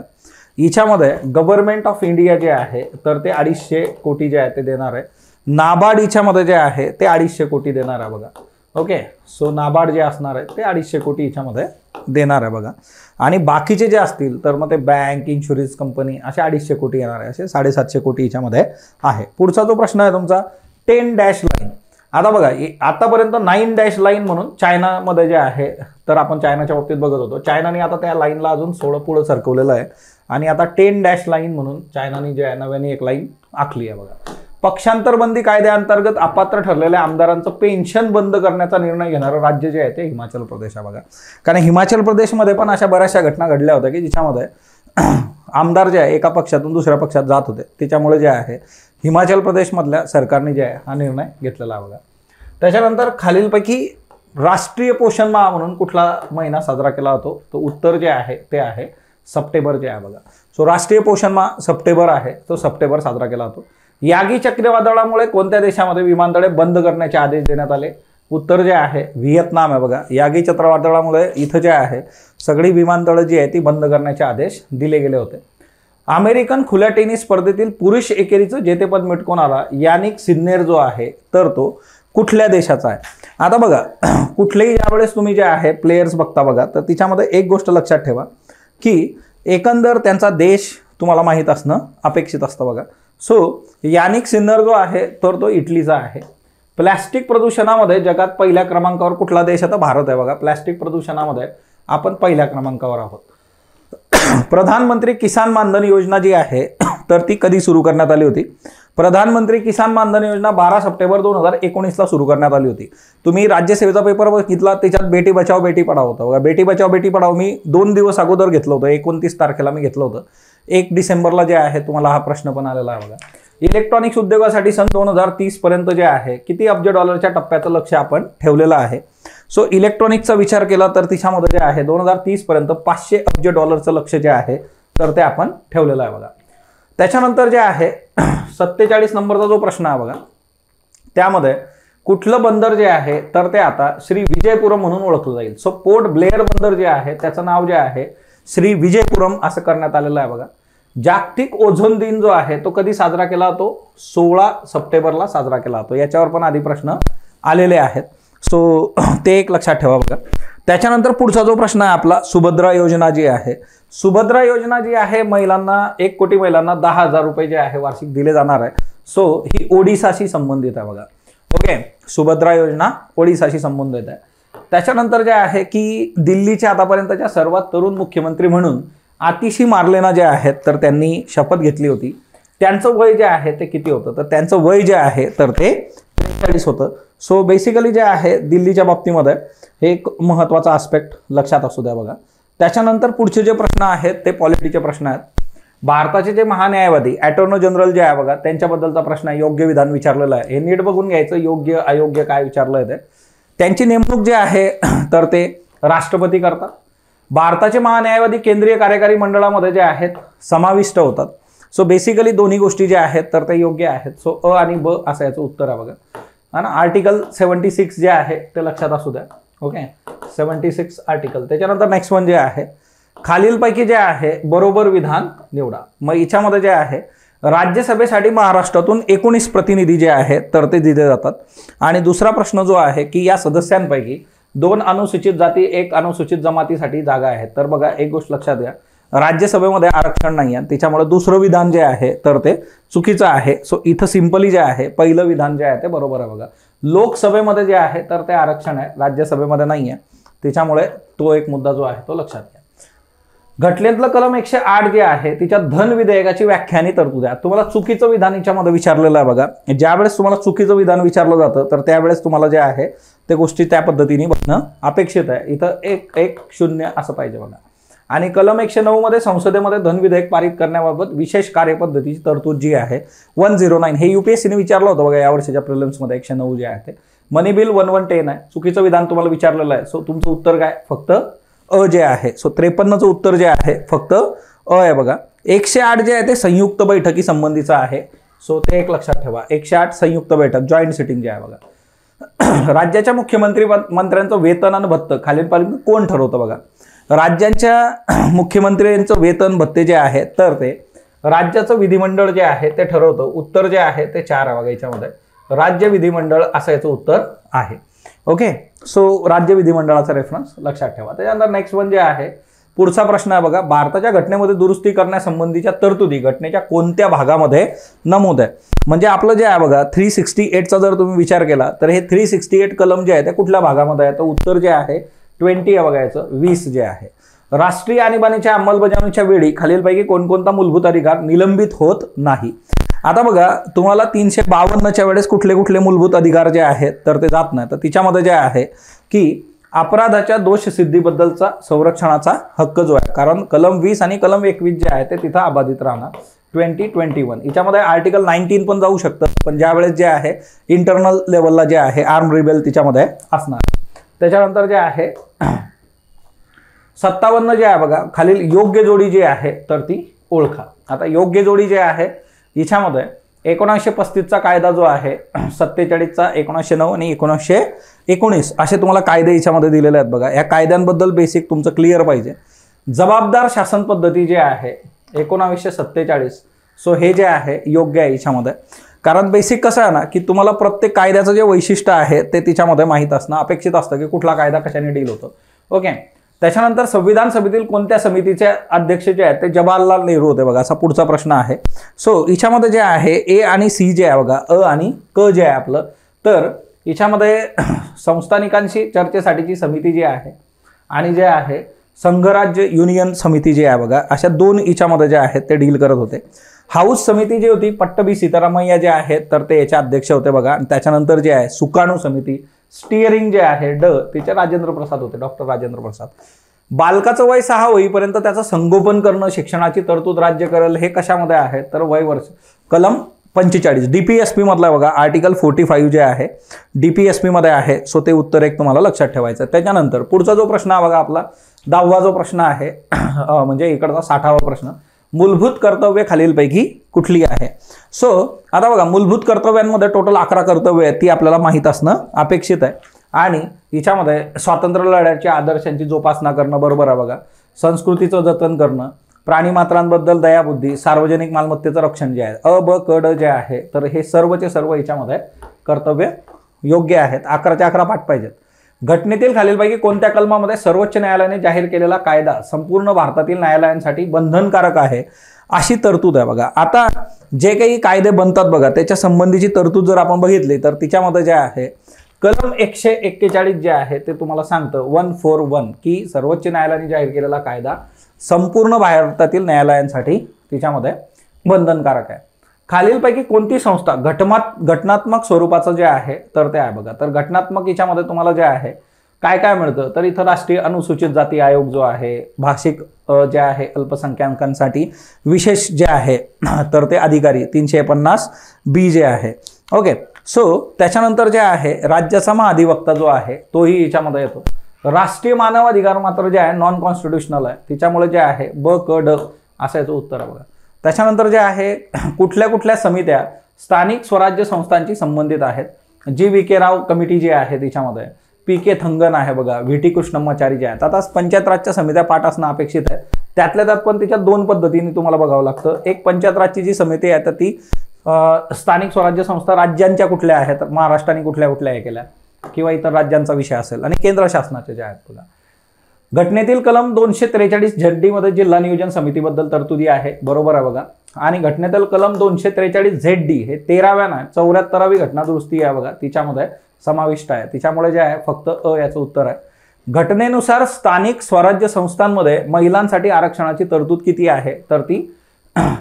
हिच्यामध्ये गव्हर्नमेंट ऑफ इंडिया जे आहे तर ते 250 कोटी जे आहे ते देणार आहे. नाबार्ड हिच्यामध्ये जे आहे ते 250 कोटी देणार आहे बघा. ओके, सो नाबार्ड जे असणार आहे ते 250 कोटी हिच्यामध्ये देणार आहे बघा. आणि बाकीचे जे असतील तर मग ते बँक, इन्शुरन्स कंपनी असे 250 कोटी येणार आहे. असे 750 कोटी हिच्यामध्ये आहे. पुढचा जो प्रश्न आहे तुमचा 10 डॅश लाईन. आता बघा आतापर्यंत 9 डॅश लाईन म्हणून चायनामध्ये जे आहे, तर आपण चायनाच्या बाबतीत बघत होतो. चायनाने आता त्या लाईनला अजून पुढं सरकवलेलं आहे आणि आता 10 डॅश लाईन म्हणून चायनाने जे आहे नव्याने एक लाईन आखली आहे बघा. पक्षांतरबंदी कायद्याअंतर्गत अपात्र ठरलेल्या आमदारांचं पेन्शन बंद करण्याचा निर्णय घेणारं राज्य जे आहे ते हिमाचल प्रदेश आहे बघा. कारण हिमाचल प्रदेशमध्ये पण अशा बऱ्याचशा घटना घडल्या होत्या की जिच्यामध्ये आमदार जे आहे एका पक्षातून दुसऱ्या पक्षात जात होते. त्याच्यामुळे जे आहे हिमाचल प्रदेशमधल्या सरकारने जे आहे हा निर्णय घेतलेला आहे बघा. त्याच्यानंतर खालीलपैकी राष्ट्रीय पोषण माह म्हणून कुठला महिना साजरा केला जातो? तो उत्तर जे आहे ते आहे सप्टेंबर जे आहे बघा. सो राष्ट्रीय पोषण माह सप्टेंबर आहे, तो सप्टेंबर साजरा केला जातो. यागी चक्रीवादळामुळे कोणत्या देशामध्ये विमानतळे बंद करण्याचे आदेश देण्यात आले? उत्तर जे आहे व्हिएतनाम आहे बघा. यागी चक्रीवादळामुळे इथं जे आहे सगळी विमानतळं जी आहे ती बंद करण्याचे आदेश दिले गेले होते. अमेरिकन खुल्या टेनिस स्पर्धेतील पुरुष एकेरीचं जेतेपद मिटकून आला यानिक सिन्नर जो आहे तर तो कुठल्या देशाचा आहे? आता बघा कुठलेही ज्यावेळेस तुम्ही जे आहे प्लेयर्स बघता बघा, तर तिच्यामध्ये एक गोष्ट लक्षात ठेवा की एकंदर त्यांचा देश तुम्हाला माहीत असणं अपेक्षित असतं बघा. सो यानिक सिन्नर जो आहे तर तो इटलीचा आहे. प्लॅस्टिक प्रदूषणामध्ये जगात पहिल्या क्रमांकावर कुठला देश आहे? तर भारत आहे बघा. प्लॅस्टिक प्रदूषणामध्ये आपण पहिल्या क्रमांकावर आहोत. प्रधानमंत्री किसान मानधन योजना जी आहे तर ती कधी सुरू करण्यात आली होती? प्रधानमंत्री किसान मानधन योजना 12 सप्टेंबर 2019ला सुरू करण्यात आली होती. तुम्ही राज्यसेवेचा पेपर बघितला, त्याच्यात बेटी बचाव बेटी पढाओ होता बघा. बेटी बचाव बेटी पढाओ मी 2 दिवस अगोदर घेतलं होतं, 29 तारखेला मी घेतलं होतं. 1 डिसेंबरला जे आहे तुम्हाला हा प्रश्न पण आलेला आहे बघा. इलेक्ट्रॉनिक्स उद्योगासाठी सन 2030 पर्यंत जे आहे किती अब्ज डॉलरच्या टप्प्याचं लक्ष आपण ठेवलेलं आहे? सो इलेक्ट्रॉनिक्सचा विचार केला तर तिच्यामध्ये जे आहे 2030 पर्यंत 500 अब्ज डॉलरचं लक्ष जे आहे तर ते आपण ठेवलेलं आहे बघा. त्याच्यानंतर जे आहे 47 नंबरचा जो प्रश्न आहे बघा, त्यामध्ये कुठलं बंदर जे आहे तर ते आता श्री विजयपुरम म्हणून ओळखलं जाईल. सो पोर्ट ब्लेअर बंदर जे आहे त्याचं नाव जे आहे श्री विजयपुरम असं करण्यात आलेलं आहे बघा. जागतिक ओझोन दिन जो आहे तो कधी साजरा केला जातो? 16 सप्टेंबरला साजरा केला जातो. याच्यावर पण आधी प्रश्न आलेले आहेत. सो ते एक लक्षात ठेवा बघा. त्याच्यानंतर पुढचा जो प्रश्न आहे आपला सुभद्रा योजना जी आहे. सुभद्रा योजना जी आहे महिलांना 1 कोटी महिलांना 10,000 रुपये जे आहे वार्षिक दिले जाणार आहे. सो ही ओडिसाशी संबंधित आहे बघा. ओके, सुभद्रा योजना ओडिसाशी संबंधित आहे. त्याच्यानंतर जे आहे की दिल्लीच्या आतापर्यंतच्या सर्वात तरुण मुख्यमंत्री म्हणून आतिशी मार्लेना जे आहेत तर त्यांनी शपथ घेतली होती. त्यांचं वय जे आहे ते किती होतं? तर त्यांचं वय जे आहे तर ते 43 होतं. सो बेसिकली जे आहे दिल्लीच्या बाबतीमध्ये हे एक महत्त्वाचा आस्पेक्ट लक्षात असू द्या बघा. त्याच्यानंतर पुढचे जे प्रश्न आहेत ते पॉलिटीचे प्रश्न आहेत. भारताचे जे महान्यायवादी अटॉर्नी जनरल जे आहे बघा त्यांच्याबद्दलचा प्रश्न आहे. योग्य विधान विचारलेलं आहे, हे नीट बघून घ्यायचं. योग्य अयोग्य काय विचारलं आहे ते. त्यांची नेमणूक जे आहे तर ते राष्ट्रपती करतात. भारताचे महान्यायवादी केंद्रीय कार्यकारी मंडळामध्ये जे आहेत समाविष्ट होतात. सो बेसिकली दोन्ही गोष्टी ज्या आहेत तर ते योग्य आहेत. सो अ आणि ब असं याचं उत्तर आहे बघा. हा ना. आर्टिकल 76 जे आहे ते लक्षात असू द्या. Okay, 76 article. त्याच्यानंतर नेक्स्ट वन जे आहे, खालीलपैकी जे आहे बरोबर विधान निवडा. मग याच्यामध्ये जे आहे राज्यसभेसाठी महाराष्ट्रातून 19 प्रतिनिधी जे आहेत तर ते दिले जातात. आणि दुसरा प्रश्न जो आहे की या सदस्यांपैकी 2 अनुसूचित जाती 1 अनुसूचित जमातीसाठी जागा आहेत. तर बघा एक गोष्ट लक्षात घ्या, राज्यसभेमध्ये आरक्षण नाही आहे, त्याच्यामुळे दुसरं विधान जे आहे तर ते चुकीचं आहे. सो इथं सिंपली जे आहे पहिलं विधान जे आहे ते बरोबर आहे बघा. लोकसभेमध्ये जे आहे तर ते आरक्षण आहे, राज्यसभेमध्ये नाही आहे, त्याच्यामुळे तो एक मुद्दा जो आहे तो लक्षात घ्या. घटनेतलं कलम 108 जे आहे तिच्या धन विधेयकाची व्याख्या आणि तरतूद आहे. तुम्हाला चुकीचं विधान याच्यामध्ये विचारलेलं आहे बघा. ज्यावेळेस तुम्हाला चुकीचं विधान विचारलं जातं तर त्यावेळेस तुम्हाला जे आहे ते गोष्टी त्या पद्धतीने बघणं अपेक्षित आहे. इथं 1-1-0 असं पाहिजे बघा. आणि कलम 109 मध्ये संसदेमध्ये धन विधेयक पारित करण्याबाबत विशेष कार्यपद्धतीची तरतूद जी आहे 109 हे UPSCने विचारलं होतं बघा या वर्षीच्या प्रिलिम्समध्ये. 109 जे आहे ते मनी बिल 1110 आहे. चुकीचं विधान तुम्हाला विचारलेलं आहे. सो तुमचं उत्तर काय, फक्त अ जे आहे. सो 53चं उत्तर जे आहे फक्त अ आहे बघा. 108 जे आहे ते संयुक्त बैठकी संबंधीचं आहे. सो ते एक लक्षात ठेवा. 108 संयुक्त बैठक जॉईंट सिटिंग जे आहे बघा. राज्याच्या मंत्र्यांचं वेतन आणि भत्ते खालीलपैकी कोण ठरवतं बघा. राज्यांच्या मुख्यमंत्र्यांचं वेतन भत्ते जे आहे तर ते राज्याचं विधिमंडळ जे आहे ते ठरवतं. उत्तर जे आहे ते 4 आहे बघा याच्यामध्ये. राज्य विधिमंडळ असं याचं उत्तर आहे. ओके, सो राज्य विधिमंडळाचा रेफरन्स लक्षात ठेवा. त्याच्यानंतर नेक्स्ट वन जे आहे पुढचा प्रश्न आहे बघा. भारताच्या घटनेमध्ये दुरुस्ती करण्यासंबंधीच्या तरतुदी घटनेच्या कोणत्या भागामध्ये नमूद आहे. म्हणजे आपलं जे आहे बघा 368चा जर तुम्ही विचार केला तर हे 368 कलम जे आहे ते कुठल्या भागामध्ये आहे तर उत्तर जे आहे 20 आहे बघा याचं 20 जे आहे. राष्ट्रीय आणीबाणीच्या अंमलबजावणीच्या वेळी खालीलपैकी कोणकोणता मूलभूत अधिकार निलंबित होत नाही. आता बघा तुम्हाला 352च्या वेळेस कुठले कुठले मूलभूत अधिकार जे आहेत तर ते जात नाही. तर तिच्यामध्ये जे आहे की अपराधाच्या दोष सिद्धीबद्दलचा संरक्षणाचा हक्क जो आहे, कारण कलम 20 आणि कलम 21 जे आहे ते तिथं अबाधित राहणार. 20-21 याच्यामध्ये आर्टिकल 19 पण जाऊ शकतं, पण ज्यावेळेस जे आहे इंटरनल लेवलला जे आहे आर्म रिबेल तिच्यामध्ये असणार. त्याच्यानंतर जे आहे 57 जे आहे बघा खालील योग्य जोडी जी आहे तर ती ओळखा. आता योग्य जोडी जे आहे याच्यामध्ये 1935चा कायदा जो आहे 47चा 1909 आणि 1919 असे तुम्हाला कायदे याच्यामध्ये दिलेले आहेत बघा. या कायद्यांबद्दल बेसिक तुमचं क्लिअर पाहिजे. जबाबदार शासन पद्धती जे आहे 1947. सो हे जे आहे योग्य आहे याच्यामध्ये, कारण बेसिक कसं आहे ना की तुम्हाला प्रत्येक कायद्याचं जे वैशिष्ट्य आहे ते तिच्यामध्ये माहीत असणं अपेक्षित असतं की कुठला कायदा कशाने डील होतो. ओके, त्याच्यानंतर संविधान सभेतील कोणत्या समितीचे अध्यक्ष जे आहेत ते जवाहरलाल नेहरू होते बघा. असा पुढचा प्रश्न आहे. सो याच्यामध्ये जे आहे ए आणि सी जे आहे बघा, अ आणि क जे आहे आपलं, तर याच्यामध्ये संस्थानिकांशी चर्चेसाठीची समिती जी आहे आणि जे आहे संघराज्य युनियन समिती जी आहे बघा, अशा 2 याच्यामध्ये जे आहेत ते डील करत होते. हाऊस समिती जी होती पट्टभी सीतारामय्या जे आहेत तर ते याचे अध्यक्ष होते बघा. आणि त्याच्यानंतर जे आहे सुकाणू समिती स्टिअरिंग जे आहे तिचे राजेंद्र प्रसाद होते, डॉक्टर राजेंद्र प्रसाद. बालकाचं वय 6 होईपर्यंत त्याचं संगोपन करणं शिक्षणाची तरतूद राज्य करेल हे कशामध्ये आहे तर वय वर्ष कलम 45 DPSP मधला बघा. आर्टिकल 45 जे आहे DPSP मध्ये आहे. सो ते उत्तर एक तुम्हाला लक्षात ठेवायचं. त्याच्यानंतर पुढचा जो प्रश्न आहे बघा आपला 10वा जो प्रश्न आहे म्हणजे इकडचा 60वा प्रश्न, मूलभूत कर्तव्य खालीलपैकी कुठली आहे. सो आता बघा मूलभूत कर्तव्यांमध्ये टोटल 11 कर्तव्य आहेत, ती आपल्याला माहीत असणं अपेक्षित आहे. आणि हिच्यामध्ये स्वातंत्र्य लढ्याच्या आदर्शांची जोपासना करणं बरोबर आहे बघा. संस्कृतीचं जतन करणं, प्राणीमात्रांबद्दल दयाबुद्धी, सार्वजनिक मालमत्तेचं रक्षण जे आहे अ ब क ड जे आहे तर हे सर्वचे सर्व याच्यामध्ये कर्तव्य योग्य आहेत. 11च्या 11 पाठ पाहिजेत. घटनेतील खालीलपैकी कोणत्या कलमामध्ये सर्वोच्च न्यायालयाने जाहीर केलेला कायदा संपूर्ण भारतातील न्यायालयांसाठी बंधनकारक आहे अशी तरतूद आहे बघा. आता जे काही कायदे बनतात बघा त्याच्या संबंधीची तरतूद जर आपण बघितली तर तिच्यामध्ये जे आहे कलम 141 जे आहे ते तुम्हाला सांगतं 141 की सर्वोच्च न्यायालयाने जाहीर केलेला कायदा संपूर्ण भारतातील न्यायालयांसाठी तिच्यामध्ये बंधनकारक आहे. खालीलपैकी कोणती संस्था घटनात्मक स्वरूपाचं जे आहे तर ते आहे बघा. तर घटनात्मक याच्यामध्ये तुम्हाला जे आहे काय काय मिळतं तर इथं राष्ट्रीय अनुसूचित जाती आयोग जो आहे, भाषिक जे आहे अल्पसंख्याकांसाठी विशेष जे आहे तर ते अधिकारी 350B जे आहे. ओके, सो त्याच्यानंतर जे आहे राज्याचा महाधिवक्ता जो आहे तोही याच्यामध्ये येतो. राष्ट्रीय मानवाधिकार मात्र जे आहे नॉन कॉन्स्टिट्युशनल आहे, त्याच्यामुळे जे आहे ब क ड असं याचं उत्तर आहे बघा. त्याच्यानंतर जे आहे कुठल्या कुठल्या समित्या स्थानिक स्वराज्य संस्थांशी संबंधित आहेत. जी व्ही के राव कमिटी जी आहे त्याच्यामध्ये पी के थंगन आहे बघा, व्ही टी कृष्णम्माचारी जे आहेत. आता पंचायत राजच्या समित्या पाठ असणं अपेक्षित आहे. त्यातल्या त्यात पण त्याच्या दोन पद्धतीने तुम्हाला बघावं लागतं. एक पंचायत राजची जी समिती आहे तर ती स्थानिक स्वराज्य संस्था राज्यांच्या कुठल्या आहेत, महाराष्ट्राने कुठल्या कुठल्या हे केल्या किंवा इतर राज्यांचा विषय असेल, आणि केंद्र शासनाचे जे आहेत बघा. घटनेतील कलम 243 ZD मध्ये जिल्हा नियोजन समितीबद्दल तरतुदी आहे, बरोबर आहे बघा. आणि घटनेतील कलम 243 ZD हे 13व्या ना 74वी घटना दुरुस्ती आहे बघा, तिच्यामध्ये समाविष्ट आहे. तिच्यामुळे जे आहे फक्त अ याचं उत्तर आहे. घटनेनुसार स्थानिक स्वराज्य संस्थांमध्ये महिलांसाठी आरक्षणाची तरतूद किती आहे, तर ती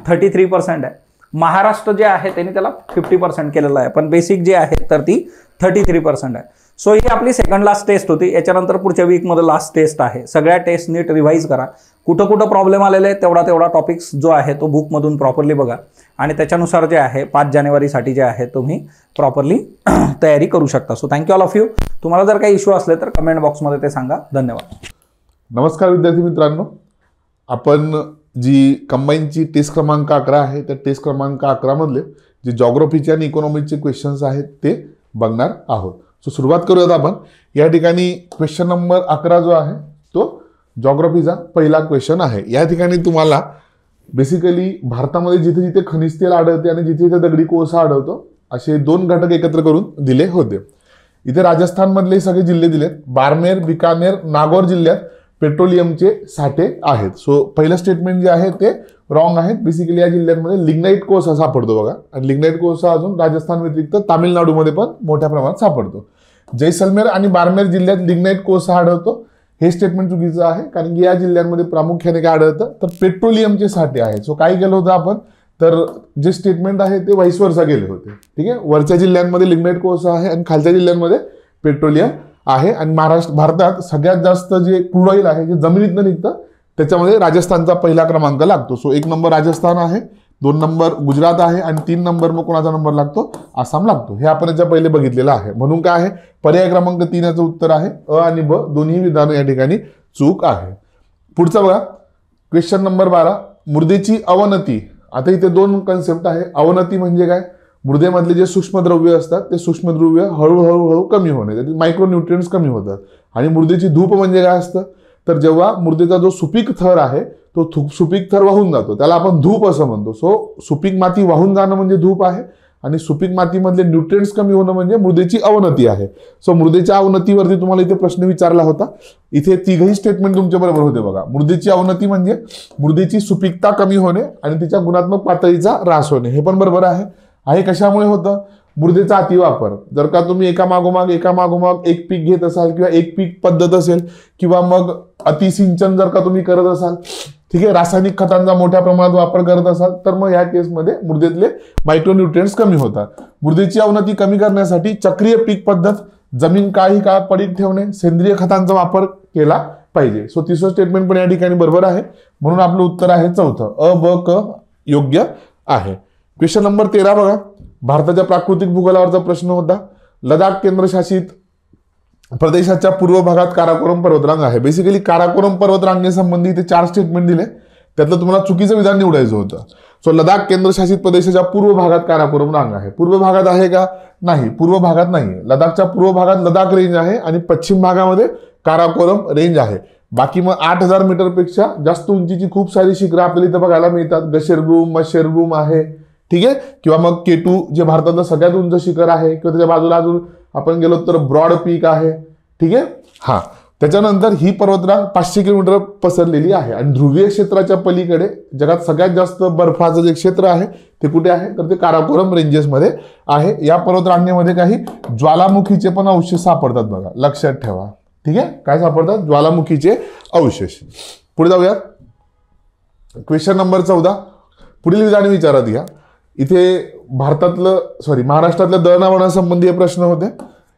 33% आहे. महाराष्ट्र जे आहे त्यांनी त्याला 50% केलेलं आहे, पण बेसिक जे आहे तर ती 33% आहे. सो ही आपली सेकंड लास्ट टेस्ट होती. याच्यानंतर पुढच्या वीकमध्ये लास्ट टेस्ट आहे. सगळ्या टेस्ट नीट रिवाईज करा. कुठं कुठं प्रॉब्लेम आलेले आहे तेवढा टॉपिक्स जो आहे तो बुकमधून प्रॉपरली बघा, आणि त्याच्यानुसार जे आहे 5 जानेवारीसाठी जे आहे तुम्ही प्रॉपरली तयारी करू शकता. So thank you all of you. तुम्हाला जर काही इश्यू असले तर कमेंट बॉक्समध्ये ते सांगा. धन्यवाद. नमस्कार विद्यार्थी मित्रांनो, आपण जी कंबाईनची टेस्ट क्रमांक 11 आहे त्या टेस्ट क्रमांक 11 मधले जे जॉग्राफीचे आणि इकॉनॉमीचे क्वेश्चन्स आहेत ते बघणार आहोत. सो सुरुवात करूयात आपण. या ठिकाणी क्वेश्चन नंबर 11 जो आहे तो जॉग्राफीचा पहिला क्वेश्चन आहे. या ठिकाणी तुम्हाला बेसिकली भारतामध्ये जिथे जिथे खनिज तेल आढळते आणि जिथे जिथे दगडी कोळसा आढळतो असे 2 घटक एकत्र करून दिले होते. इथे राजस्थानमधले सगळे जिल्हे दिलेत. बारमेर, बिकानेर, नागौर जिल्ह्यात पेट्रोलियमचे साठे आहेत. सो पहिलं स्टेटमेंट जे आहे ते रॉंग आहे. बेसिकली या जिल्ह्यांमध्ये लिग्नाईट कोळसा सापडतो बघा, आणि लिग्नाईट कोळसा अजून राजस्थान व्यतिरिक्त तामिळनाडूमध्ये पण मोठ्या प्रमाणात सापडतो. जैसलमेर आणि बारमेर जिल्ह्यात लिग्नाईट कोळसा आढळतो हे स्टेटमेंट चुकीचं आहे, कारण की या जिल्ह्यांमध्ये प्रामुख्याने काय आढळतं तर पेट्रोलियमचे साठे आहेत. सो काय केलं होतं आपण तर जे स्टेटमेंट आहे ते व्हाईस वर्सा गेले होते. ठीक आहे, वरच्या जिल्ह्यांमध्ये लिग्नाईट कोळसा आहे आणि खालच्या जिल्ह्यांमध्ये पेट्रोलियम आहे. आणि भारतात सगळ्यात जास्त जे क्रूड ऑइल आहे जे जमिनीतनं निघतं त्याच्यामध्ये राजस्थानचा पहिला क्रमांक लागतो. सो 1 नंबर राजस्थान आहे, 2 नंबर गुजरात आहे, आणि 3 नंबर मग कोणाचा नंबर लागतो, आसाम लागतो. हे आपण याच्या पहिले बघितलेलं आहे. म्हणून काय आहे पर्याय क्रमांक 3 याचं उत्तर आहे. अ आणि ब दोन्ही विधान या ठिकाणी चूक आहे. पुढचा बघा क्वेश्चन नंबर 12, मृदेची अवनती. आता इथे 2 कन्सेप्ट आहे. अवनती म्हणजे काय, मृदेमधले जे सूक्ष्मद्रव्य असतात ते सूक्ष्मद्रव्य हळूहळू कमी होणे, त्यातील मायक्रोन्यूट्रिएंट्स कमी होतात. आणि मृदेची धूप म्हणजे काय असतं तर जेव्हा मृदेचा जो सुपीक थर आहे तो सुपीक थर वाहून जातो त्याला आपण धूप असं म्हणतो. सो सुपीक माती वाहून जाणं म्हणजे धूप आहे, आणि सुपीक मातीमधले न्यूट्रिएंट्स कमी होणं म्हणजे मृदेची अवनती आहे. सो मृदेच्या अवनतीवरती तुम्हाला इथे प्रश्न विचारला होता. इथे तिघही स्टेटमेंट तुमच्या बरोबर होते बघा. मृदेची अवनती म्हणजे मृदेची सुपीकता कमी होणे आणि तिच्या गुणात्मक पातळीचा ह्रास होणे, हे पण बरोबर आहे. आहे कशामुळे होतं, मृदेचा अतिवापर. जर का तुम्ही एका मागोमाग एक पीक घेत असाल किंवा एक पीक पद्धत असेल किंवा मग अतिसिंचन जर का तुम्ही करत असाल, ठीक आहे, रासायनिक खतांचा मोठ्या प्रमाणात वापर करत असाल तर मग ह्या केसमध्ये मृदेतले मायक्रोन्यूट्रिएंट्स कमी होतात. मृदेची अवनती कमी करण्यासाठी चक्रीय पीक पद्धत, जमीन काही काळ पडीक ठेवणे, सेंद्रिय खतांचा वापर केला पाहिजे. सो तिसरं स्टेटमेंट पण या ठिकाणी बरोबर आहे. म्हणून आपलं उत्तर आहे चौथं, अ ब क योग्य आहे. क्वेश्चन नंबर 13 बघा. भारताच्या प्राकृतिक भूगोलावरचा प्रश्न होता. लडाख केंद्रशासित प्रदेशाच्या पूर्व भागात काराकोरम पर्वतरांग आहे. बेसिकली काराकोरम पर्वतरांगेसंबंधी इथे 4 स्टेटमेंट दिले, त्यातलं तुम्हाला चुकीचं विधान निवडायचं होतं. सो लडाख केंद्रशासित प्रदेशाच्या पूर्व भागात काराकोरम रांग आहे. पूर्व भागात आहे का, नाही, पूर्व भागात नाही. लडाखच्या पूर्व भागात लडाख रेंज आहे आणि पश्चिम भागामध्ये काराकोरम रेंज आहे. बाकी मग 8000 मीटरपेक्षा जास्त उंचीची खूप सारी शिखरं आपल्याला इथं बघायला मिळतात. गशेरगुम, मशेरगुम आहे, ठीक आहे, किंवा मग केटू जे भारतातलं सगळ्यात उंच शिखर आहे, किंवा त्याच्या बाजूला अजून आपण गेलो तर ब्रॉड पीक आहे, ठीक आहे. हा, त्याच्यानंतर ही पर्वतरांग 500 किलोमीटर पसरलेली आहे. आणि ध्रुवीय क्षेत्राच्या पलीकडे जगात सगळ्यात जास्त बर्फाचं जे क्षेत्र आहे ते कुठे आहे तर ते काराकोरम रेंजेसमध्ये आहे. या पर्वतरांगेमध्ये काही ज्वालामुखीचे पण अवशेष सापडतात बघा, लक्षात ठेवा. ठीक आहे, काय सापडतात, ज्वालामुखीचे अवशेष. पुढे जाऊयात. क्वेश्चन नंबर 14, पुढील विधाने विचारात घ्या. इथे महाराष्ट्रातल्या दळणवळणासंबंधी प्रश्न होते.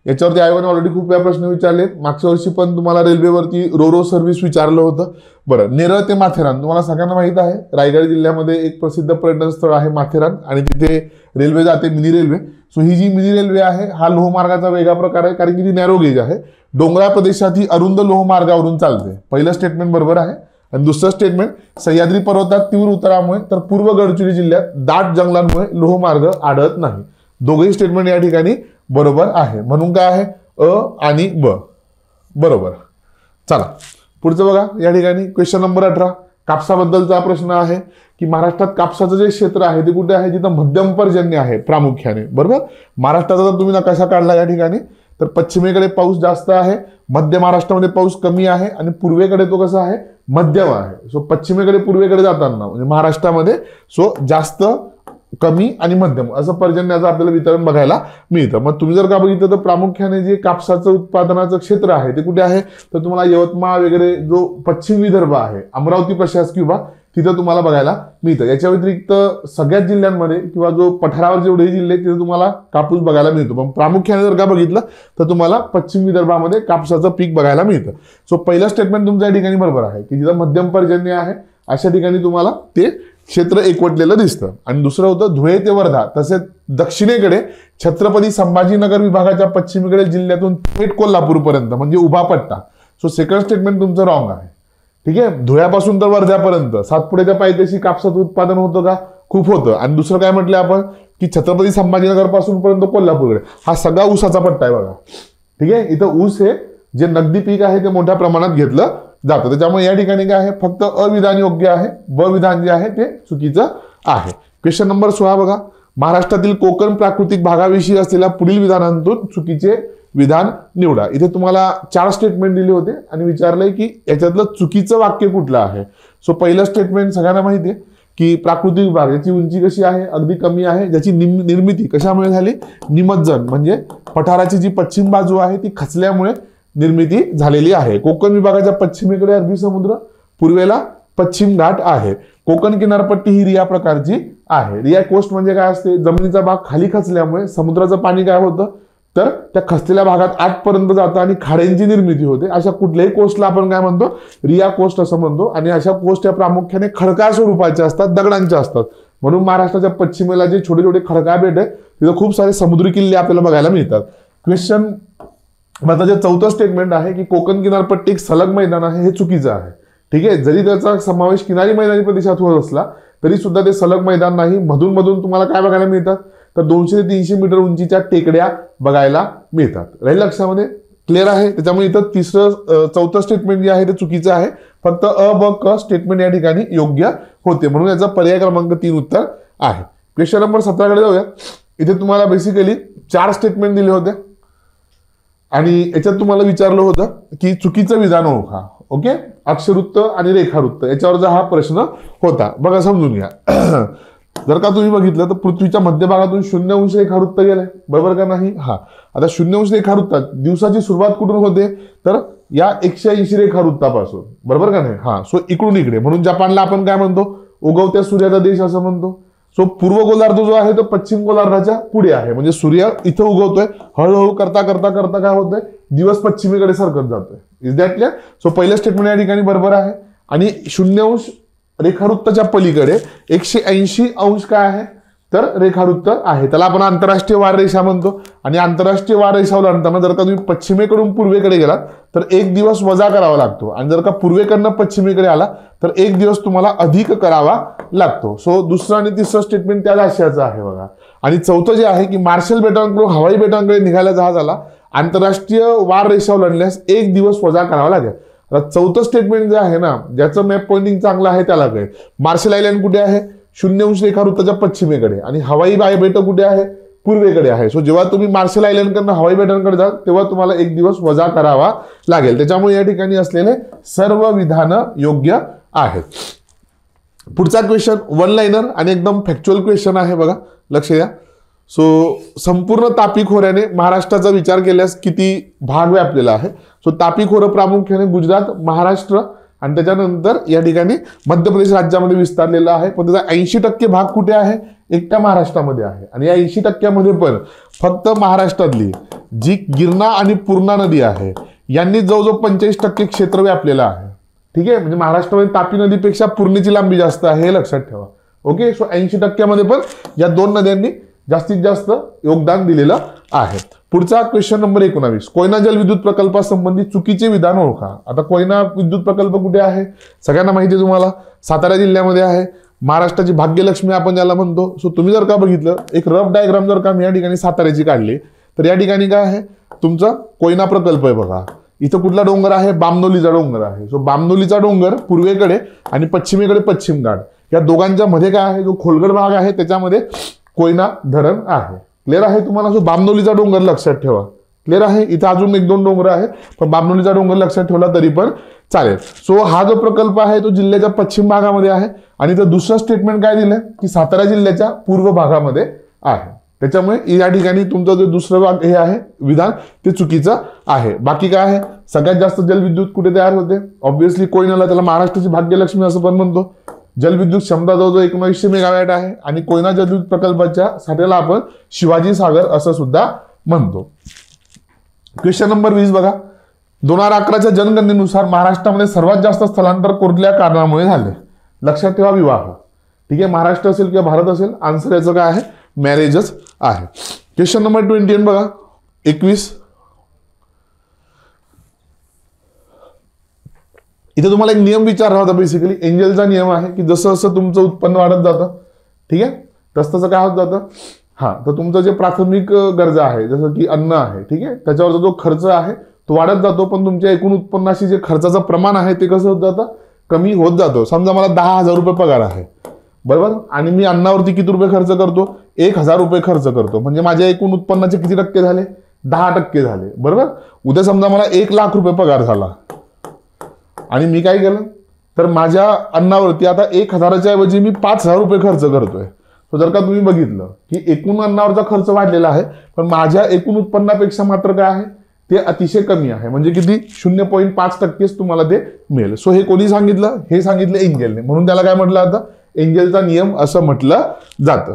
याच्यावरती आयोगाने ऑलरेडी खूप वेळा प्रश्न विचारले. मागच्या वर्षी पण तुम्हाला रेल्वेवरती रो सर्व्हिस विचारलं होतं. बरं, नेरळ ते माथेरान तुम्हाला सगळ्यांना माहित आहे, रायगड जिल्ह्यामध्ये एक प्रसिद्ध पर्यटन स्थळ आहे माथेरान, आणि तिथे रेल्वे जाते, मिनी रेल्वे. सो ही जी मिनी रेल्वे आहे हा लोहमार्गाचा वेगळा प्रकार आहे, कारण की ती नॅरो गेज आहे. डोंगराळ प्रदेशात ही अरुंद लोहमार्गावरून चालते. पहिलं स्टेटमेंट बरोबर आहे. आणि दुसरं स्टेटमेंट, सह्याद्री पर्वतात तीव्र उतारामुळे तर पूर्व गडचिरोली जिल्ह्यात दाट जंगलांमुळे लोहमार्ग आढळत नाही. दोघेही स्टेटमेंट या ठिकाणी बरोबर आहे. म्हणून काय आहे, अ आणि ब बरोबर. चला पुढचं बघा, या ठिकाणी क्वेश्चन नंबर 18 कापसाबद्दलचा प्रश्न आहे की महाराष्ट्रात कापसाचं जे क्षेत्र आहे ते कुठे आहे, जिथं मध्यम पर्जन्य आहे प्रामुख्याने. बरोबर, महाराष्ट्राचा जर तुम्ही नकाशा काढला या ठिकाणी तर पश्चिमेकडे पाऊस जास्त आहे, मध्य महाराष्ट्रामध्ये पाऊस कमी आहे, आणि पूर्वेकडे तो कसा आहे, मध्यम आहे. सो पश्चिमेकडे पूर्वेकडे जाताना म्हणजे महाराष्ट्रामध्ये सो जास्त, कमी आणि मध्यम असं पर्जन्याचं आपल्याला वितरण बघायला मिळतं. मग तुम्ही जर का बघितलं तर प्रामुख्याने जे कापसाचं उत्पादनाचं क्षेत्र आहे ते कुठे आहे, तर तुम्हाला यवतमाळ वगैरे जो पश्चिम विदर्भ आहे, अमरावती प्रशासकीय विभाग, तिथं तुम्हाला बघायला मिळतं. याच्या व्यतिरिक्त सगळ्याच जिल्ह्यांमध्ये किंवा जो पठारावर जेवढे जिल्हे तिथे तुम्हाला कापूस बघायला मिळतो. पण प्रामुख्याने जर का बघितलं तर तुम्हाला पश्चिम विदर्भामध्ये कापसाचं पीक बघायला मिळतं. सो पहिलं स्टेटमेंट तुमच्या ठिकाणी बरोबर आहे की जिथं मध्यम पर्जन्य आहे अशा ठिकाणी तुम्हाला ते क्षेत्र एकवटलेलं दिसतं. आणि दुसरं होतं धुळे ते वर्धा, तसेच दक्षिणेकडे छत्रपती संभाजीनगर विभागाच्या पश्चिमेकडे जिल्ह्यातून थेट कोल्हापूरपर्यंत म्हणजे उभा पट्टा. सो सेकंड स्टेटमेंट तुमचं रॉंग आहे. ठीक आहे, धुळ्यापासून तर वर्ध्यापर्यंत सातपुड्याच्या पायथ्याशी कापसाचं उत्पादन होतं का, खूप होतं. आणि दुसरं काय म्हटलं आपण की छत्रपती संभाजीनगर पासून पर्यंत कोल्हापूरकडे हा सगळा ऊसाचा पट्टा आहे बघा. ठीक आहे, इथं ऊस हे जे नगदी पीक आहे ते मोठ्या प्रमाणात घेतलं जातं. त्याच्यामुळे या ठिकाणी काय आहे, फक्त अविधान योग्य आहे, ब विधान जे आहे ते चुकीचं आहे. क्वेश्चन नंबर 16 बघा, महाराष्ट्रातील कोकण प्राकृतिक भागाविषयी असलेल्या पुढील विधानांतून चुकीचे विधान निवडा. इथे तुम्हाला 4 स्टेटमेंट दिले होते आणि विचारलंय की याच्यातलं चुकीचं वाक्य कुठलं आहे. सो पहिलं स्टेटमेंट सगळ्यांना माहिती आहे की प्राकृतिक भाग याची उंची कशी आहे, अगदी कमी आहे, ज्याची निर्मिती कशामुळे झाली, निमज्जन म्हणजे पठाराची जी पश्चिम बाजू आहे ती खचल्यामुळे निर्मिती झालेली आहे. कोकण विभागाच्या पश्चिमेकडे अरबी समुद्र, पूर्वेला पश्चिम घाट आहे. कोकण किनारपट्टी ही रिया प्रकारची आहे. रिया कोस्ट म्हणजे काय असते, जमिनीचा भाग खाली खचल्यामुळे समुद्राचं पाणी काय होतं, तर त्या खचलेल्या भागात आतपर्यंत जातं आणि खाड्यांची निर्मिती होते. अशा कुठल्याही कोस्टला आपण काय म्हणतो, रिया कोस्ट असं म्हणतो. आणि अशा कोस्ट या प्रामुख्याने खडकाळ स्वरूपाच्या असतात, दगडांच्या असतात. म्हणून महाराष्ट्राच्या पश्चिमेला जे छोटे छोटे खडकाळ बेट आहे तिथं खूप सारे समुद्री किल्ले आपल्याला बघायला मिळतात. क्वेश्चन आता जे 4थं स्टेटमेंट आहे की कोकण किनारपट्टी एक सलग मैदान आहे, हे चुकीचं आहे. ठीक आहे, जरी त्याचा समावेश किनारी मैदानी प्रदेशात होत असला तरी सुद्धा ते सलग मैदान नाही. मधून मधून तुम्हाला काय बघायला मिळतात, तर 200 ते 300 मीटर उंचीच्या टेकड्या बघायला मिळतात. राहील लक्षामध्ये, क्लिअर आहे. त्याच्यामुळे इथं 4थं स्टेटमेंट जे आहे ते चुकीचं आहे. फक्त अ ब क स्टेटमेंट या ठिकाणी योग्य होते, म्हणून याचा पर्याय क्रमांक 3 उत्तर आहे. क्वेश्चन नंबर 17 कडे जाऊया. इथे तुम्हाला बेसिकली 4 स्टेटमेंट दिले होते आणि याच्यात तुम्हाला विचारलं होतं की चुकीचं विधान ओळखा. ओके, अक्षरवृत्त आणि रेखावृत्त याच्यावरचा हा प्रश्न होता. बघा समजून घ्या. जर का तुम्ही बघितलं तर पृथ्वीच्या मध्यभागातून 0 अंश रेखावृत्त गेलंय, बरोबर का नाही. हा, आता 0 अंश रेखावृत्तात दिवसाची सुरुवात कुठून होते, तर या 180 रेखावृत्तापासून, बरोबर का नाही. हा, सो इकडून इकडे, म्हणून जपानला आपण काय म्हणतो, उगवत्या सूर्याचा देश असं म्हणतो. सो पूर्व गोलार्ध जो आहे तो पश्चिम गोलार्धाच्या पुढे आहे, म्हणजे सूर्य इथं उगवतोय, हळूहळू करता करता करता काय होतंय, दिवस पश्चिमेकडे सरकत जातोय. Is that clear. सो पहिलं स्टेटमेंट या ठिकाणी बरोबर आहे. आणि 0 अंश रेखावृत्ताच्या पलीकडे 180 अंश काय आहे, तर रेखावृत्त आहे. त्याला आपण आंतरराष्ट्रीय वाररेषा म्हणतो. आणि आंतरराष्ट्रीय वाररेषा ओलांडताना जर का तुम्ही पश्चिमेकडून पूर्वेकडे गेलात तर 1 दिवस वजा करावा लागतो, आणि जर का पूर्वेकडनं पश्चिमेकडे आला तर 1 दिवस तुम्हाला अधिक करावा लागतो. सो दुसरं आणि तिसरं स्टेटमेंट त्याच आशयाचं आहे बघा. आणि 4थं जे आहे की मार्शल बेटांकडून हवाई बेटांकडे निघायला जहाजाला आंतरराष्ट्रीय वाररेषा ओलांडल्यास 1 दिवस वजा करावा लागेल. आता 4थं स्टेटमेंट जे आहे ना, ज्याचं मॅप पॉइंटिंग चांगलं आहे त्याला कळेल. मार्शल आयलँड कुठे आहे, 0 अंश रेखावृत्ताच्या पश्चिमेकडे, आणि हवाई बेट कुठे आहे, पूर्वेकडे आहे. सो जेव्हा तुम्ही मार्शल आयलँड कडनं हवाई बेटांकडे जाल तेव्हा तुम्हाला 1 दिवस वजा करावा लागेल. त्याच्यामुळे या ठिकाणी असलेले सर्व विधानं योग्य आहेत. पुढचा क्वेश्चन 1 लाइनर आणि एकदम फॅक्च्युअल क्वेश्चन आहे बघा, लक्ष द्या. सो संपूर्ण तापी खोऱ्याने महाराष्ट्राचा विचार केल्यास किती भाग व्यापलेला आहे. सो तापी खोरं प्रामुख्याने गुजरात, महाराष्ट्र आणि त्याच्यानंतर या ठिकाणी मध्य प्रदेश राज्यामध्ये विस्तारलेला आहे. पण त्याचा 80% भाग कुठे आहे, एकट्या महाराष्ट्रामध्ये आहे. आणि या 80% पण फक्त महाराष्ट्रातली जी गिरणा आणि पूर्णा नदी आहे यांनी जवळजवळ 45% क्षेत्र व्यापलेलं आहे. ठीक आहे, म्हणजे महाराष्ट्रामध्ये तापी नदीपेक्षा पूर्णेची लांबी जास्त आहे हे लक्षात ठेवा. ओके, सो 80% पण या दोन नद्यांनी जास्तीत जास्त योगदान दिलेलं आहे. पुढचा क्वेश्चन नंबर 19, कोयना जलविद्युत प्रकल्पासंबंधी चुकीचे विधान ओळखा. आता कोयना विद्युत प्रकल्प कुठे आहे सगळ्यांना माहिती आहे तुम्हाला, सातारा जिल्ह्यामध्ये आहे. महाराष्ट्राची भाग्यलक्ष्मी आपण ज्याला म्हणतो. सो तुम्ही जर का बघितलं एक रफ डायग्राम जर का मी या ठिकाणी साताऱ्याची काढली तर या ठिकाणी काय आहे तुमचा कोयना प्रकल्प आहे बघा. इथं कुठला डोंगर आहे, बामनोलीचा डोंगर आहे. सो बामनोलीचा डोंगर पूर्वेकडे आणि पश्चिमेकडे पश्चिम घाट या दोघांच्या मध्ये काय आहे, जो खोलगड भाग आहे त्याच्यामध्ये कोयना धरण आहे. क्लिअर आहे तुम्हाला. सो बामनोलीचा डोंगर लक्षात ठेवा. क्लिअर आहे. इथं अजून 1-2 डोंगर आहेत पण बामनोलीचा डोंगर लक्षात ठेवला तरी पण चालेल. सो हा जो प्रकल्प आहे तो जिल्ह्याच्या पश्चिम भागामध्ये आहे आणि इथं दुसरं स्टेटमेंट काय दिलं की सातारा जिल्ह्याच्या पूर्व भागामध्ये आहे. त्याच्यामुळे या ठिकाणी तुमचं जे दुसरं भाग हे आहे विधान ते चुकीचं आहे. बाकी काय आहे, सगळ्यात जास्त जलविद्युत कुठे तयार होते, ऑब्व्हियसली कोयनाला. त्याला महाराष्ट्राची भाग्यलक्ष्मी असं पण म्हणतो. जलविद्युत क्षमता जवळजवळ 1900 मेगावॅट आहे आणि कोयना जलविद्युत प्रकल्पाच्या साठ्याला आपण शिवाजी सागर असं सुद्धा म्हणतो. क्वेश्चन नंबर 20 बघा, 2011च्या जनगणनेनुसार महाराष्ट्रामध्ये सर्वात जास्त स्थलांतर कुठल्या कारणामुळे झाले. लक्षात ठेवा विवाह. ठीक आहे, महाराष्ट्र असेल किंवा भारत असेल, आन्सर याचं काय आहे, मॅरेजच आहे. क्वेश्चन नंबर 21 बघा, 21. इथे तुम्हाला एक नियम विचारला होता, बेसिकली एंजलचा नियम आहे की जसं जसं तुमचं उत्पन्न वाढत जातं, ठीक आहे, तसं काय होत जातं. हा, तर तुमचं जे प्राथमिक गरजा आहे जसं की अन्न आहे, ठीक आहे, त्याच्यावरचा जो खर्च आहे तो वाढत जातो, पण तुमच्या एकूण उत्पन्नाशी जे खर्चाचं प्रमाण आहे ते कसं होत जातं, कमी होत जातो. समजा मला 10,000 रुपये पगार आहे, बरोबर, आणि मी अन्नावरती किती रुपये खर्च करतो, 1,000 रुपये खर्च करतो, म्हणजे माझ्या एकूण उत्पन्नाचे किती टक्के झाले, 10% झाले, बरोबर. उद्या समजा मला 1,00,000 रुपये पगार झाला आणि मी काय केलं तर माझ्या अन्नावरती आता 1,000च्या ऐवजी मी 5,000 रुपये खर्च करतोय. तर जर का तुम्ही बघितलं की एकूण अन्नावरचा खर्च वाढलेला आहे पण माझ्या एकूण उत्पन्नापेक्षा मात्र काय आहे ते अतिशय कमी आहे, म्हणजे किती 0.5%च तुम्हाला ते मिळेल. सो हे कोणी सांगितलं, हे सांगितलं एंजलने, म्हणून त्याला काय म्हटलं आता, एंजलचा नियम असं म्हटलं जातं.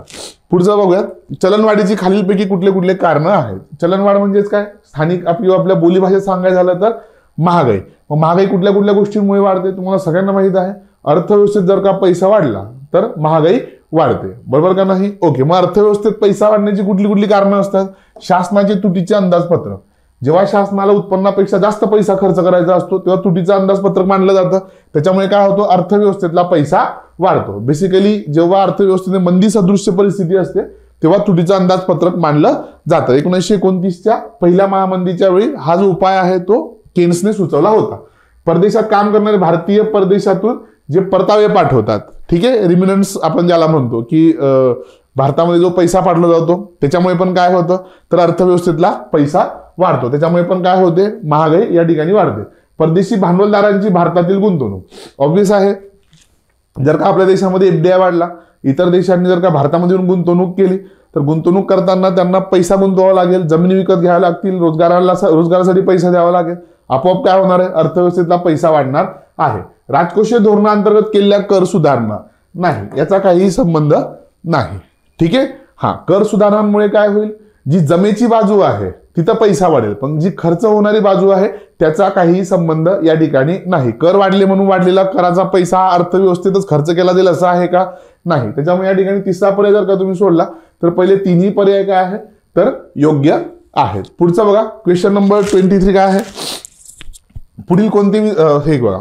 पुढचं बघूयात, चलनवाढीची खालीलपैकी कुठले कुठले कारणं आहेत. चलनवाढ म्हणजेच काय, स्थानिक आपल्या बोलीभाषेत सांगायचं झालं तर महागाई. मग महागाई कुठल्या कुठल्या गोष्टींमुळे वाढते तुम्हाला सगळ्यांना माहित आहे. अर्थव्यवस्थेत जर का पैसा वाढला तर महागाई वाढते, बरोबर का नाही. ओके, मग अर्थव्यवस्थेत पैसा वाढण्याची कुठली कुठली कारणं असतात. शासनाचे तुटीचे अंदाजपत्रक, जेव्हा शासनाला उत्पन्नापेक्षा जास्त पैसा खर्च करायचा असतो तेव्हा तुटीचं अंदाजपत्रक मांडलं जातं, त्याच्यामुळे काय होतं, अर्थव्यवस्थेतला पैसा वाढतो. बेसिकली जेव्हा अर्थव्यवस्थेने मंदी सदृश्य परिस्थिती असते तेव्हा तुटीचं अंदाजपत्रक मांडलं जातं. 1929च्या पहिल्या महामंदीच्या वेळी हा जो उपाय आहे तो केन्सने सुचवला होता. परदेशात काम करणारे भारतीय परदेशातून जे परतावे पाठवतात, ठीक आहे, रिमिनन्स आपण ज्याला म्हणतो, की भारतामध्ये जो पैसा पाठवला जातो त्याच्यामुळे पण काय होतं तर अर्थव्यवस्थेतला पैसा वाढतो, त्याच्यामुळे पण काय होते, महागाई या ठिकाणी वाढते. परदेशी भांडवलदारांची भारतातील गुंतवणूक, ऑब्व्हियस आहे, जर का आपल्या देशामध्ये एफडीआय वाढला, इतर देशांनी जर का भारतामध्ये गुंतवणूक केली तर गुंतवणूक करताना त्यांना पैसा गुंतवावा लागेल, जमिनी विकत घ्याव्या लागतील, रोजगारासाठी पैसा द्यावा लागेल, आपोआप काय होणार आहे, अर्थव्यवस्थेतला पैसा वाढणार आहे. राजकोषीय धोरणाअंतर्गत केलेल्या कर सुधारणा नाही, याचा काहीही संबंध नाही. ठीक आहे, हा, कर सुधारणांमुळे काय होईल, जी जमेची बाजू आहे तिथं पैसा वाढेल, पण जी खर्च होणारी बाजू आहे त्याचा काहीही संबंध या ठिकाणी नाही. कर वाढले म्हणून वाढलेला कराचा पैसा अर्थव्यवस्थेतच खर्च केला जाईल असं आहे का, नाही. त्याच्यामुळे या ठिकाणी तिसरा पर्याय जर का तुम्ही सोडला तर पहिले तिन्ही पर्याय काय आहे तर योग्य आहेत. पुढचा बघा, क्वेश्चन नंबर 23 काय आहे, पुढील कोणते हे बघा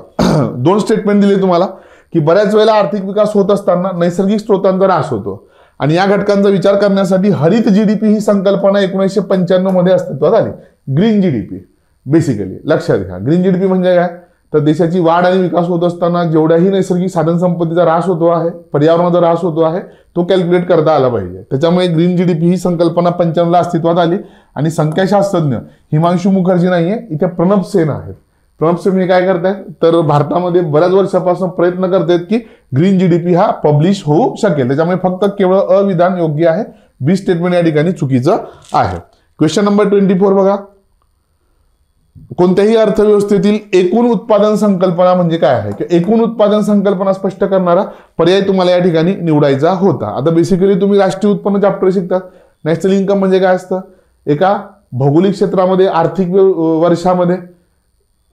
2 स्टेटमेंट दिले तुम्हाला की बऱ्याच वेळेला आर्थिक विकास होत असताना नैसर्गिक स्रोतांचा ऱ्हास होतो आणि या घटकांचा विचार करण्यासाठी हरित जीडीपी ही संकल्पना 1995 मध्ये अस्तित्वात आली. ग्रीन जीडीपी, बेसिकली लक्षात घ्या, ग्रीन जीडीपी म्हणजे काय तर देशाची वाढ आणि विकास होत असताना जेवढ्याही नैसर्गिक साधन संपत्तीचा ऱ्हास होतो आहे, पर्यावरणाचा ह्रास होतो आहे, तो कॅल्क्युलेट करता आला पाहिजे. त्याच्यामुळे ग्रीन जीडीपी ही संकल्पना 95 अस्तित्वात आली आणि संख्याशास्त्रज्ञ हिमांशू मुखर्जी नाहीये, इथे प्रणब सेन आहेत. प्रणब सेन हे काय करतायत तर भारतामध्ये बऱ्याच वर्षापासून प्रयत्न करतायत की ग्रीन जीडीपी हा पब्लिश होऊ शकेल. त्याच्यामुळे फक्त केवळ अविधान योग्य आहे, बी स्टेटमेंट या ठिकाणी चुकीचं आहे. क्वेश्चन नंबर 24 बघा, कोणत्याही अर्थव्यवस्थेतील एकूण उत्पादन संकल्पना म्हणजे काय आहे, की एकूण उत्पादन संकल्पना स्पष्ट करणारा पर्याय तुम्हाला या ठिकाणी निवडायचा होता. आता बेसिकली तुम्ही राष्ट्रीय उत्पन्न चॅप्टर शिकतात. नॅशनल इन्कम म्हणजे काय असतं, एका भौगोलिक क्षेत्रामध्ये आर्थिक वर्षामध्ये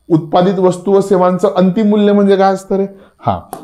उत्पादित वस्तू व सेवांचं अंतिम मूल्य म्हणजे काय असतं रे?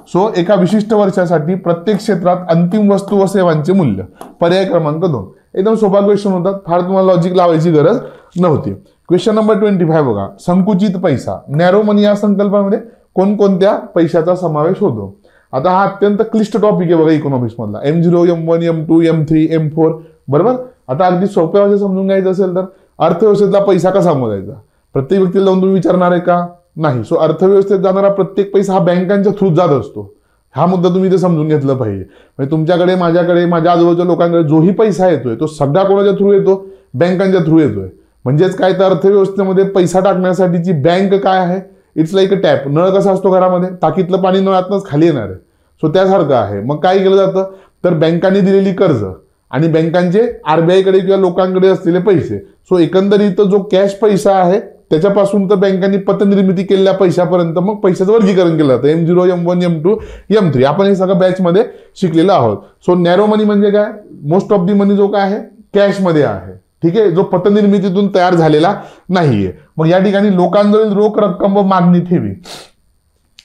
सो एका विशिष्ट वर्षासाठी प्रत्येक क्षेत्रात अंतिम वस्तू व सेवांचे मूल्य. पर्याय क्रमांक 2. एकदम सोपा क्वेश्चन होता, फार तुम्हाला लॉजिक लावायची गरज नव्हती. क्वेश्चन नंबर 25 बघा. संकुचित पैसा, नॅरो मनी या संकल्पामध्ये कोणकोणत्या पैशाचा समावेश होतो? आता हा अत्यंत क्लिष्ट टॉपिक आहे बघा इकॉनॉमिक्स मधला. M0, M1, M2, M3, M4 बरोबर. आता अगदी सोप्या भाषेत समजून घ्यायचं असेल तर अर्थव्यवस्थेतला पैसा कसा मोजायचा? प्रत्येक व्यक्तीला जाऊन तुम्ही विचारणार आहे का? नाही. सो अर्थव्यवस्थेत जाणारा प्रत्येक पैसा हा बँकांच्या थ्रू जात असतो. हा मुद्दा तुम्ही इथे समजून घेतला पाहिजे. म्हणजे तुमच्याकडे, माझ्याकडे, माझ्या आजूबाजूच्या लोकांकडे जोही पैसा येतोय तो सगळा कोणाच्या थ्रू येतो? बँकांच्या थ्रू येतोय. म्हणजेच काय, तर अर्थव्यवस्थेमध्ये पैसा टाकण्यासाठीची बँक काय आहे? It's like a tap. नळ कसा असतो घरामध्ये? टाकीतलं पाणी नळातनंच खाली येणार आहे. सो त्यासारखं आहे. मग काय केलं जातं, तर बँकांनी दिलेली कर्ज आणि बँकांचे आरबीआयकडे किंवा लोकांकडे असलेले पैसे, सो एकंदरीत जो कॅश पैसा आहे त्याच्यापासून तर बँकांनी पतनिर्मिती केलेल्या पैशापर्यंत मग पैशाचं वर्गीकरण केलं जातं. M0, M1, M2, M3 आपण हे सगळं बॅचमध्ये शिकलेलं आहोत. सो नॅरो मनी म्हणजे काय? मोस्ट ऑफ दी मनी जो काय आहे कॅशमध्ये आहे. ठीक आहे, जो पतनिर्मितीतून तयार झालेला नाहीये. मग या ठिकाणी लोकांजवळ रोख रक्कम व मागणी ठेवी,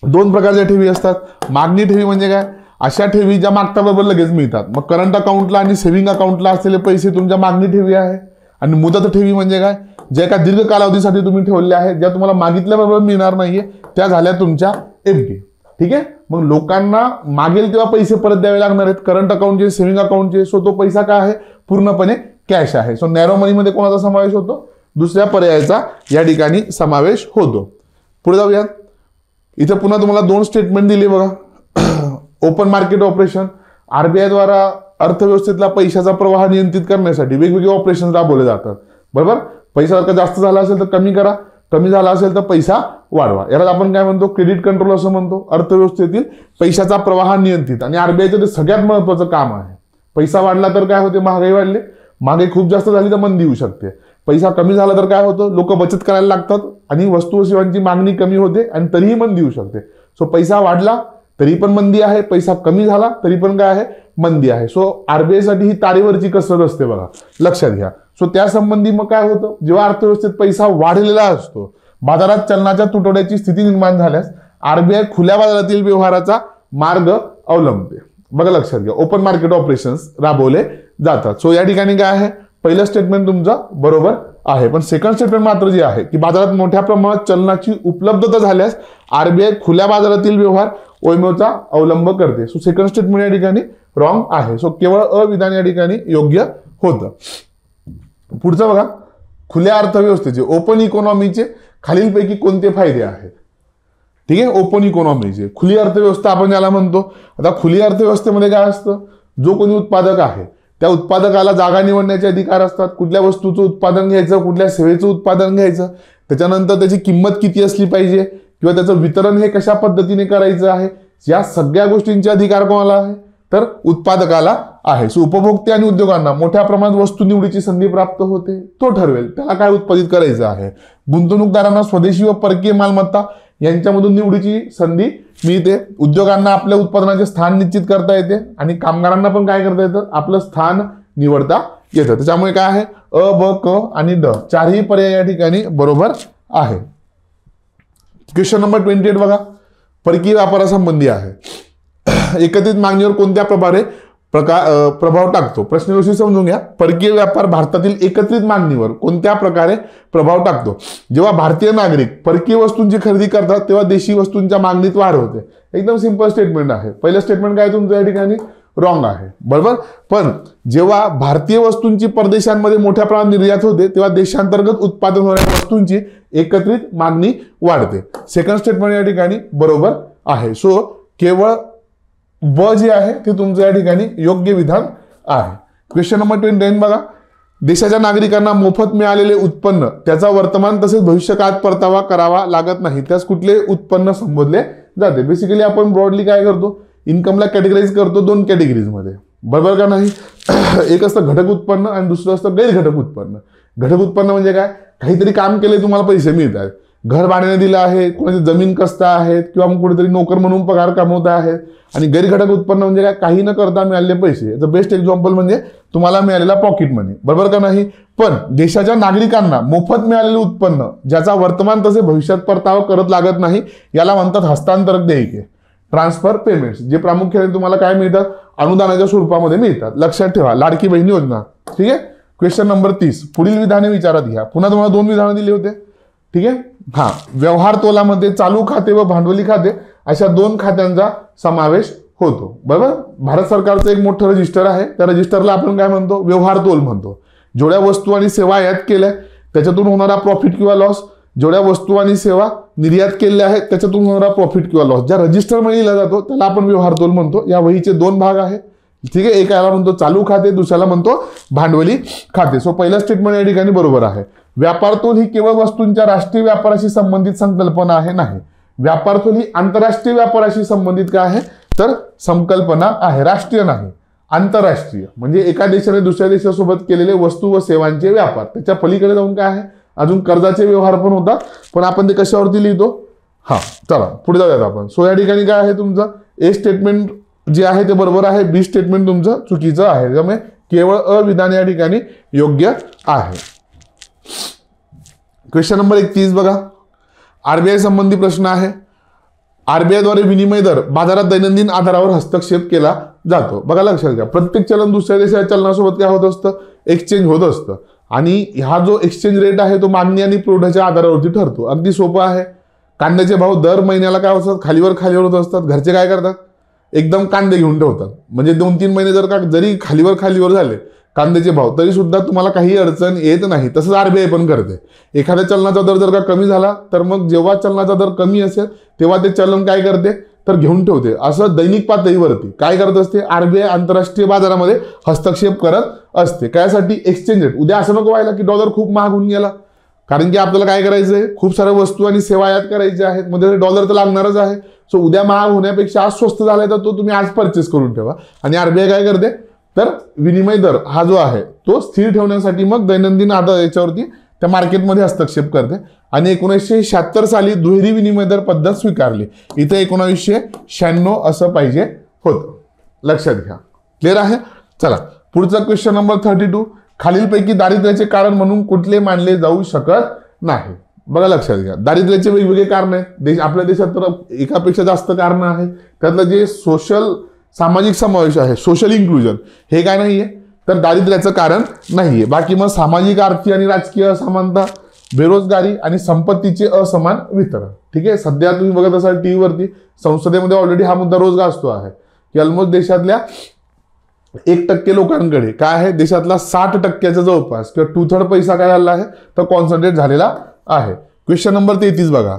2 प्रकारच्या ठेवी असतात. मागणी ठेवी म्हणजे काय? अशा ठेवी ज्या मागताबरोबर लगेच मिळतात. मग करंट अकाउंटला आणि सेव्हिंग अकाउंटला असलेले पैसे तुमच्या मागणी ठेवी आहे. आणि मुदत ठेवी म्हणजे काय? ज्या एका दीर्घ कालावधीसाठी तुम्ही ठेवलेल्या आहेत, ज्या तुम्हाला मागितल्याबरोबर मिळणार नाहीये, त्या झाल्या तुमच्या FD. ठीक आहे. मग लोकांना मागेल तेव्हा पैसे परत द्यावे लागणार आहेत, करंट अकाउंटचे, सेव्हिंग अकाउंटचे. सो तो पैसा काय आहे? पूर्णपणे कॅश आहे. सो नॅरो मनीमध्ये कोणाचा समावेश होतो? दुसऱ्या पर्यायाचा या ठिकाणी समावेश होतो. पुढे जाऊयात. इथे पुन्हा तुम्हाला 2 स्टेटमेंट दिली बघा. ओपन मार्केट ऑपरेशन, आरबीआय द्वारा अर्थव्यवस्थेतला पैशाचा प्रवाह नियंत्रित करण्यासाठी वेगवेगळे ऑपरेशन राबवले जातात. बरोबर. पैसा जर जास्त झाला असेल तर कमी करा, कमी झाला असेल तर पैसा वाढवा. याला आपण काय म्हणतो? क्रेडिट कंट्रोल असं म्हणतो. अर्थव्यवस्थेतील पैशाचा प्रवाह नियंत्रित, आणि आरबीआयचं ते सगळ्यात महत्वाचं काम आहे. पैसा वाढला तर काय होते? महागाई वाढली. महागाई खूप जास्त झाली तर मंदी येऊ शकते. पैसा कमी झाला तर काय होतं? लोक बचत करायला लागतात आणि वस्तू व सेवांची मागणी कमी होते आणि तरीही मंदी येऊ शकते. सो पैसा वाढला तरी पण मंदी आहे, पैसा कमी झाला तरी पण काय आहे? मंदी आहे. सो आरबीआय साठी ही तारेवरची कसरत असते बघा, लक्षात घ्या. सो त्या संबंधी मग काय होतं? जेव्हा अर्थव्यवस्थेत पैसा वाढलेला असतो, बाजारात चलनाच्या तुटवड्याची स्थिती निर्माण झाल्यास आरबीआय खुल्या बाजारातील व्यवहाराचा मार्ग अवलंबते. बघा लक्षात घ्या, ओपन मार्केट ऑपरेशन्स राबवले जातात. सो या ठिकाणी काय आहे? पहिलं स्टेटमेंट तुमचं बरोबर आहे. पण सेकंड स्टेटमेंट मात्र जे आहे की बाजारात मोठ्या प्रमाणात चलनाची उपलब्धता झाल्यास आरबीआय खुल्या बाजारातील व्यवहार ओएमओचा अवलंब करते. सो सेकंड स्टेटमेंट या ठिकाणी रॉंग आहे. सो केवळ अविधान या ठिकाणी योग्य होतं. पुढचं बघा, खुल्या अर्थव्यवस्थेचे, ओपन इकॉनॉमीचे खालीलपैकी कोणते फायदे आहेत? ठीक आहे, ओपन इकॉनॉमीचे, खुली अर्थव्यवस्था आपण ज्याला म्हणतो. आता खुली अर्थव्यवस्थेमध्ये काय असतं? जो कोणी उत्पादक आहे त्या उत्पादकाला जागा निवडण्याचे अधिकार असतात. कुठल्या वस्तूचं उत्पादन घ्यायचं, कुठल्या सेवेचं उत्पादन घ्यायचं, त्याच्यानंतर त्याची किंमत किती असली पाहिजे किंवा त्याचं वितरण हे कशा पद्धतीने करायचं आहे, या सगळ्या गोष्टींचे अधिकार कोणाला आहे? तर उत्पादकाला आहे. सो उपभोक्ते आणि उद्योगांना मोठ्या प्रमाणात वस्तू निवडीची संधी प्राप्त होते. तो ठरवेल त्याला काय उत्पादित करायचं आहे. गुंतवणूकदारांना स्वदेशी व परकीय मालमत्ता यांच्यामधून निवडीची संधी मिळते. उद्योगांना आपल्या उत्पादनाचे स्थान निश्चित करता येते आणि कामगारांना पण काय करता येतं? आपलं स्थान निवडता येतं. त्याच्यामुळे काय आहे? अ, ब, क आणि ड चारही पर्याय या ठिकाणी बरोबर आहे. क्वेश्चन नंबर 28 बघा, परकीय व्यापारासंबंधी आहे. एकत्रित मागणीवर कोणत्या प्रकारे प्रभाव टाकतो? प्रश्न व्यवस्थित समजून घ्या. परकीय व्यापार भारतातील एकत्रित मागणीवर कोणत्या प्रकारे प्रभाव टाकतो? जेव्हा भारतीय नागरिक परकीय वस्तूंची खरेदी करतात तेव्हा देशी वस्तूंच्या मागणीत वाढ होते. एकदम सिंपल स्टेटमेंट आहे. पहिलं स्टेटमेंट काय तुमचं या ठिकाणी? रॉंग आहे. बरोबर. पण जेव्हा भारतीय वस्तूंची परदेशांमध्ये मोठ्या प्रमाणात निर्यात होते तेव्हा देशांतर्गत उत्पादन होणाऱ्या वस्तूंची एकत्रित मागणी वाढते. सेकंड स्टेटमेंट या ठिकाणी बरोबर आहे. सो केवळ ब जे आहे ते तुमचं या ठिकाणी योग्य विधान आहे. क्वेश्चन नंबर 29 बघा, देशाच्या नागरिकांना मोफत मिळालेले उत्पन्न त्याचा वर्तमान तसेच भविष्यकाळात परतावा करावा लागत नाही त्यास कुठले उत्पन्न संबोधले जाते? बेसिकली आपण ब्रॉडली काय करतो? इन्कमला कॅटेगराईज करतो 2 कॅटेगरीजमध्ये. बरोबर का नाही? एक असतं घटक उत्पन्न आणि दुसरं असतं गैर घटक उत्पन्न. घटक उत्पन्न म्हणजे काय? काहीतरी काम केले तुम्हाला पैसे मिळतात. घर भाड्याने दिलं आहे, कोणाची जमीन कसता आहेत किंवा मग कुठेतरी नोकर म्हणून पगार कमवत आहेत. आणि गैरघटक उत्पन्न म्हणजे काय, काही न करता मिळालेले पैसे. याचं बेस्ट एक्झाम्पल म्हणजे तुम्हाला मिळालेला पॉकेट मनी, बरोबर का नाही. पण देशाच्या नागरिकांना मोफत मिळालेलं उत्पन्न ज्याचा वर्तमान तसे भविष्यात परतावा करत लागत नाही, याला म्हणतात हस्तांतरक देयके, ट्रान्सफर पेमेंट्स, जे प्रामुख्याने तुम्हाला काय मिळतात, अनुदानाच्या स्वरूपामध्ये मिळतात. लक्षात ठेवा, लाडकी बहीण योजना. ठीक आहे. क्वेश्चन नंबर 30, पुढील विधाने विचारात घ्या. पुन्हा तुम्हाला 2 विधानं दिली होते. ठीक आहे. व्यवहार तोलामध्ये चालू खाते व भांडवली खाते अशा 2 खात्यांचा समावेश होतो, बरोबर. भारत सरकारचं एक मोठं रजिस्टर आहे, त्या रजिस्टरला आपण काय म्हणतो, व्यवहार तोल म्हणतो. जेवढ्या वस्तू आणि सेवा आयात केल्या त्याच्यातून होणारा प्रॉफिट किंवा लॉस, जेवढ्या वस्तू आणि सेवा निर्यात केल्या आहेत त्याच्यातून होणारा प्रॉफिट किंवा लॉस ज्या रजिस्टरमध्ये लिहिला जातो त्याला आपण व्यवहार तोल म्हणतो. या वहीचे 2 भाग आहेत. ठीक आहे. एकाला म्हणतो चालू खाते, दुसऱ्याला म्हणतो भांडवली खाते. सो पहिलं स्टेटमेंट या ठिकाणी बरोबर आहे. व्यापार तोल ही केवळ वस्तूंच्या राष्ट्रीय व्यापाराशी संबंधित संकल्पना आहे, नाही. व्यापार तोल ही आंतरराष्ट्रीय व्यापाराशी संबंधित काय आहे तर संकल्पना आहे, राष्ट्रीय नाही, आंतरराष्ट्रीय. म्हणजे एका देशाने दुसऱ्या देशासोबत केलेले वस्तू व सेवांचे व्यापार. त्याच्या पलीकडे जाऊन काय आहे, अजून कर्जाचे व्यवहार पण होतात, पण आपण ते कशावरती लिहितो. चला पुढे जाऊयात आपण. सो या ठिकाणी काय आहे तुमचं ए स्टेटमेंट जे आहे ते बरोबर आहे, बी स्टेटमेंट तुमचं चुकीचं आहे. त्यामुळे केवळ अविधान या ठिकाणी योग्य आहे. क्वेश्चन नंबर 31 बघा. आरबीआय संबंधी प्रश्न आहे. आरबीआयद्वारे विनिमय दर बाजारात दैनंदिन आधारावर हस्तक्षेप केला जातो. बघा लक्षात घ्या, प्रत्येक चलन दुसऱ्या देशाच्या चलनासोबत काय होत असतं, एक्सचेंज होत असतं. आणि हा जो एक्सचेंज रेट आहे तो मागणी आणि पुरवठ्याच्या आधारावरती ठरतो. अगदी सोपं आहे. कांद्याचे भाव दर महिन्याला काय होतात, खालीवर होत असतात. घरचे काय करतात, एकदम कांदे घेऊन ठेवतात. म्हणजे 2-3 महिने जर का जरी खालीवर झाले कांद्याचे भाव तरी सुद्धा तुम्हाला काही अडचण येत नाही. तसंच आरबीआय पण करते. एखाद्या चलनाचा दर जर का कमी झाला तर मग जेव्हा चलनाचा दर कमी असेल तेव्हा ते चलन काय करते तर घेऊन ठेवते. असं दैनिक पातळीवरती काय करत असते आरबीआय, आंतरराष्ट्रीय बाजारामध्ये हस्तक्षेप करत असते. कायसाठी, एक्सचेंज रेट. उद्या असं नको व्हायला की डॉलर खूप महाग होऊन गेला, कारण की आपल्याला काय करायचंय, खूप साऱ्या वस्तू आणि सेवा आयात करायच्या आहेत, मध्ये डॉलर तर लागणारच आहे. सो उद्या महाग होण्यापेक्षा आज स्वस्त झालाय तर तो तुम्ही आज परचेस करून ठेवा. आणि आरबीआय काय करते तर विनिमय दर हा जो आहे तो स्थिर ठेवण्यासाठी मग दैनंदिन आधार याच्यावरती त्या मार्केटमध्ये हस्तक्षेप करते. आणि 1976 साली दुहेरी विनिमय दर पद्धत स्वीकारली. इथे 1996 असं पाहिजे होतं. लक्षात घ्या. क्लिअर आहे. चला पुढचा क्वेश्चन नंबर 32. खालीलपैकी दारिद्र्याचे कारण म्हणून कुठले मानले जाऊ शकत नाही. बघा लक्षात घ्या, दारिद्र्याचे वेगवेगळे कारण आहेत. आपल्या देशात तर एकापेक्षा जास्त कारण आहेत. त्यातलं जे सामाजिक समावेश आहे, सोशल इन्क्लुजन, हे काय नाहीये तर दारिद्र्याचं कारण नाहीये. बाकी मग सामाजिक, आर्थिक आणि राजकीय असमानता, बेरोजगारी आणि संपत्तीचे असमान वितरण. ठीक आहे. सध्या तुम्ही बघत असाल टीव्हीवरती, संसदेमध्ये ऑलरेडी हा मुद्दा रोज गाजतो आहे की ऑलमोस्ट देशातल्या 1% लोकांकडे काय आहे, देशातला 60% जवळपास किंवा 2/3 पैसा काय झाला आहे तर कॉन्सन्ट्रेट झालेला आहे. क्वेश्चन नंबर 33 बघा.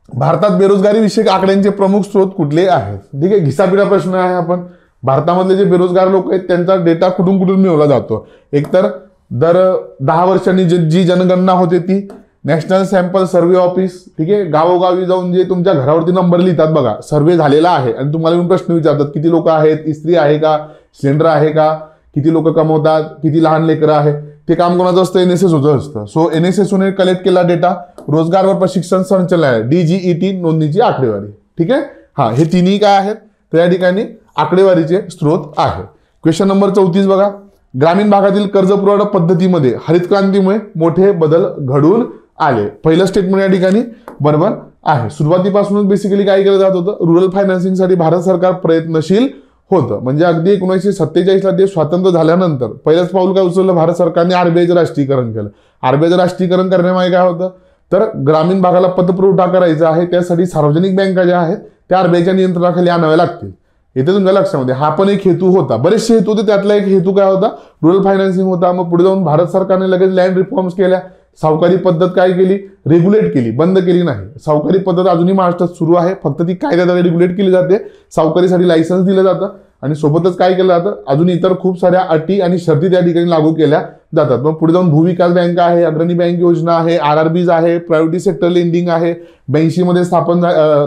भारतात बेरोजगारी विषयक आकड्यांचे प्रमुख स्रोत कुठले आहेत. ठीक आहे. घिसापिटा प्रश्न आहे. आपण भारतामधले जे बेरोजगार लोक आहेत त्यांचा डेटा कुठून मिळवला जातो. एकतर दर 10 वर्षांनी जी जनगणना होते ती, नॅशनल सॅम्पल सर्व्हे ऑफिस. ठीक आहे. गावोगावी जाऊन जे तुमच्या घरावरती नंबर लिहितात बघा, सर्व्हे झालेला आहे आणि तुम्हाला येऊन प्रश्न विचारतात किती लोक आहेत, इस्त्री आहे का, सिलेंडर आहे का, किती लोक कमवतात, किती लहान लेकरं आहे. ते काम कोणाचं असतं, NSS होतं असतं. सो NSS कलेक्ट केला डेटा. रोजगार व प्रशिक्षण संचालनालय DGET नोंदणीची आकडेवारी. ठीक आहे. हे तिन्ही काय आहेत तर या ठिकाणी आकडेवारीचे स्रोत आहे. क्वेश्चन नंबर 34 बघा. ग्रामीण भागातील कर्ज पुरवठा पद्धतीमध्ये हरित क्रांतीमुळे मोठे बदल घडून आले. पहिलं स्टेटमेंट या ठिकाणी बरोबर आहे. सुरुवातीपासूनच बेसिकली काय केलं जात होतं, रुरल फायनान्सिंगसाठी भारत सरकार प्रयत्नशील होतं. म्हणजे अगदी 1947ला देश स्वातंत्र्य झाल्यानंतर पहिलंच पाऊल काय उचललं भारत सरकारने, आरबीआयचं राष्ट्रीयकरण केलं. आरबीआयचं राष्ट्रीयकरण करण्यामागे काय होतं तर ग्रामीण भागाला पतपुरवठा करायचा आहे, त्यासाठी सार्वजनिक बँका ज्या आहेत त्या आरबीआयच्या नियंत्रणाखाली आणाव्या लागतील. इथे तुमच्या लक्षामध्ये हा पण एक हेतू होता. बरेचसे हेतू होते, त्यातला एक हेतू काय होता, रुरल फायनान्सिंग होता. मग पुढे जाऊन भारत सरकारने लगेच लँड रिफॉर्म्स केल्या. सावकारी पद्धत काय केली, रेग्युलेट केली, बंद केली नाही. सावकारी पद्धत अजूनही महाराष्ट्रात सुरू आहे, फक्त ती कायद्याद्वारे रेग्युलेट केली जाते. सावकारीसाठी लायसन्स दिलं जातं आणि सोबतच काय केलं जातं, अजून इतर खूप साऱ्या अटी आणि शर्ती त्या ठिकाणी लागू केल्या जातात. मग पुढे जाऊन भूविकास बँक आहे, अग्रणी बँक योजना आहे, RRBs आहे, प्रायव्हेट सेक्टर लेंडिंग आहे. 82 मध्ये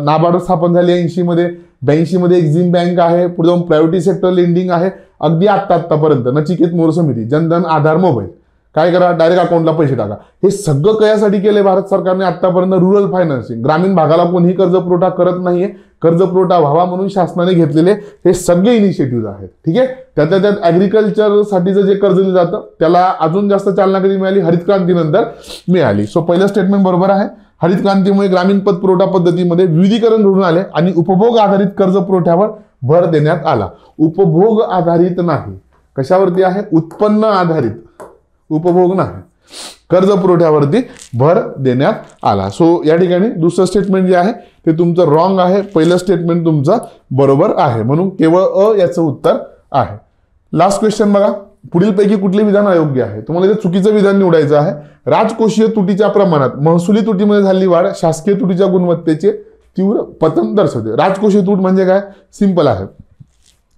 नाबार्ड स्थापन झाली. 82 मध्ये एक्झिम बँक आहे. पुढे जाऊन प्रायव्हेट सेक्टर लेंडिंग आहे. अगदी आत्तापर्यंत नचिकेत मोर समिती, जनधन आधार मोबाईल. काय करा, डायरेक्ट अकाउंटला पैसे टाका. हे सगळं कशासाठी केलंय भारत सरकारने आतापर्यंत? रुरल फायनान्सिंग, ग्रामीण भागाला कोणीही कर्ज पुरवठा करत नाहीये. कर्ज पुरवठा व्हावा म्हणून शासनाने घेतलेले हे सगळे इनिशिएटिव्ह आहेत. ठीक आहे. त्यातल्या त्यात ऍग्रिकल्चरसाठीचं जे कर्ज दिलं जातं त्याला अजून जास्त चालना कधी मिळाली? हरित क्रांतीनंतर मिळाली. सो पहिलं स्टेटमेंट बरोबर आहे. हरित क्रांतीमुळे ग्रामीण पत पुरवठा पद्धतीमध्ये विविधीकरण घडून आले आणि उपभोग आधारित कर्ज पुरवठ्यावर भर देण्यात आला. उपभोग आधारित नाही, कशावरती आहे? उत्पन्न आधारित, उपभोग नाही, कर्ज पुरवठ्यावरती भर देण्यात आला. सो या ठिकाणी दुसरं स्टेटमेंट जे आहे ते तुमचं रॉंग आहे. पहिलं स्टेटमेंट तुमचं बरोबर आहे, म्हणून केवळ अ याचं उत्तर आहे. लास्ट क्वेश्चन बघा. पुढीलपैकी कुठले विधान अयोग्य आहे? तुम्हाला इथे चुकीचं विधान निवडायचं आहे. राजकोषीय तुटीच्या प्रमाणात महसुली तुटीमध्ये झालेली वाढ शासकीय तुटीच्या गुणवत्तेचे तीव्र पतन दर्शवते. राजकोषीय तूट म्हणजे काय? सिंपल आहे,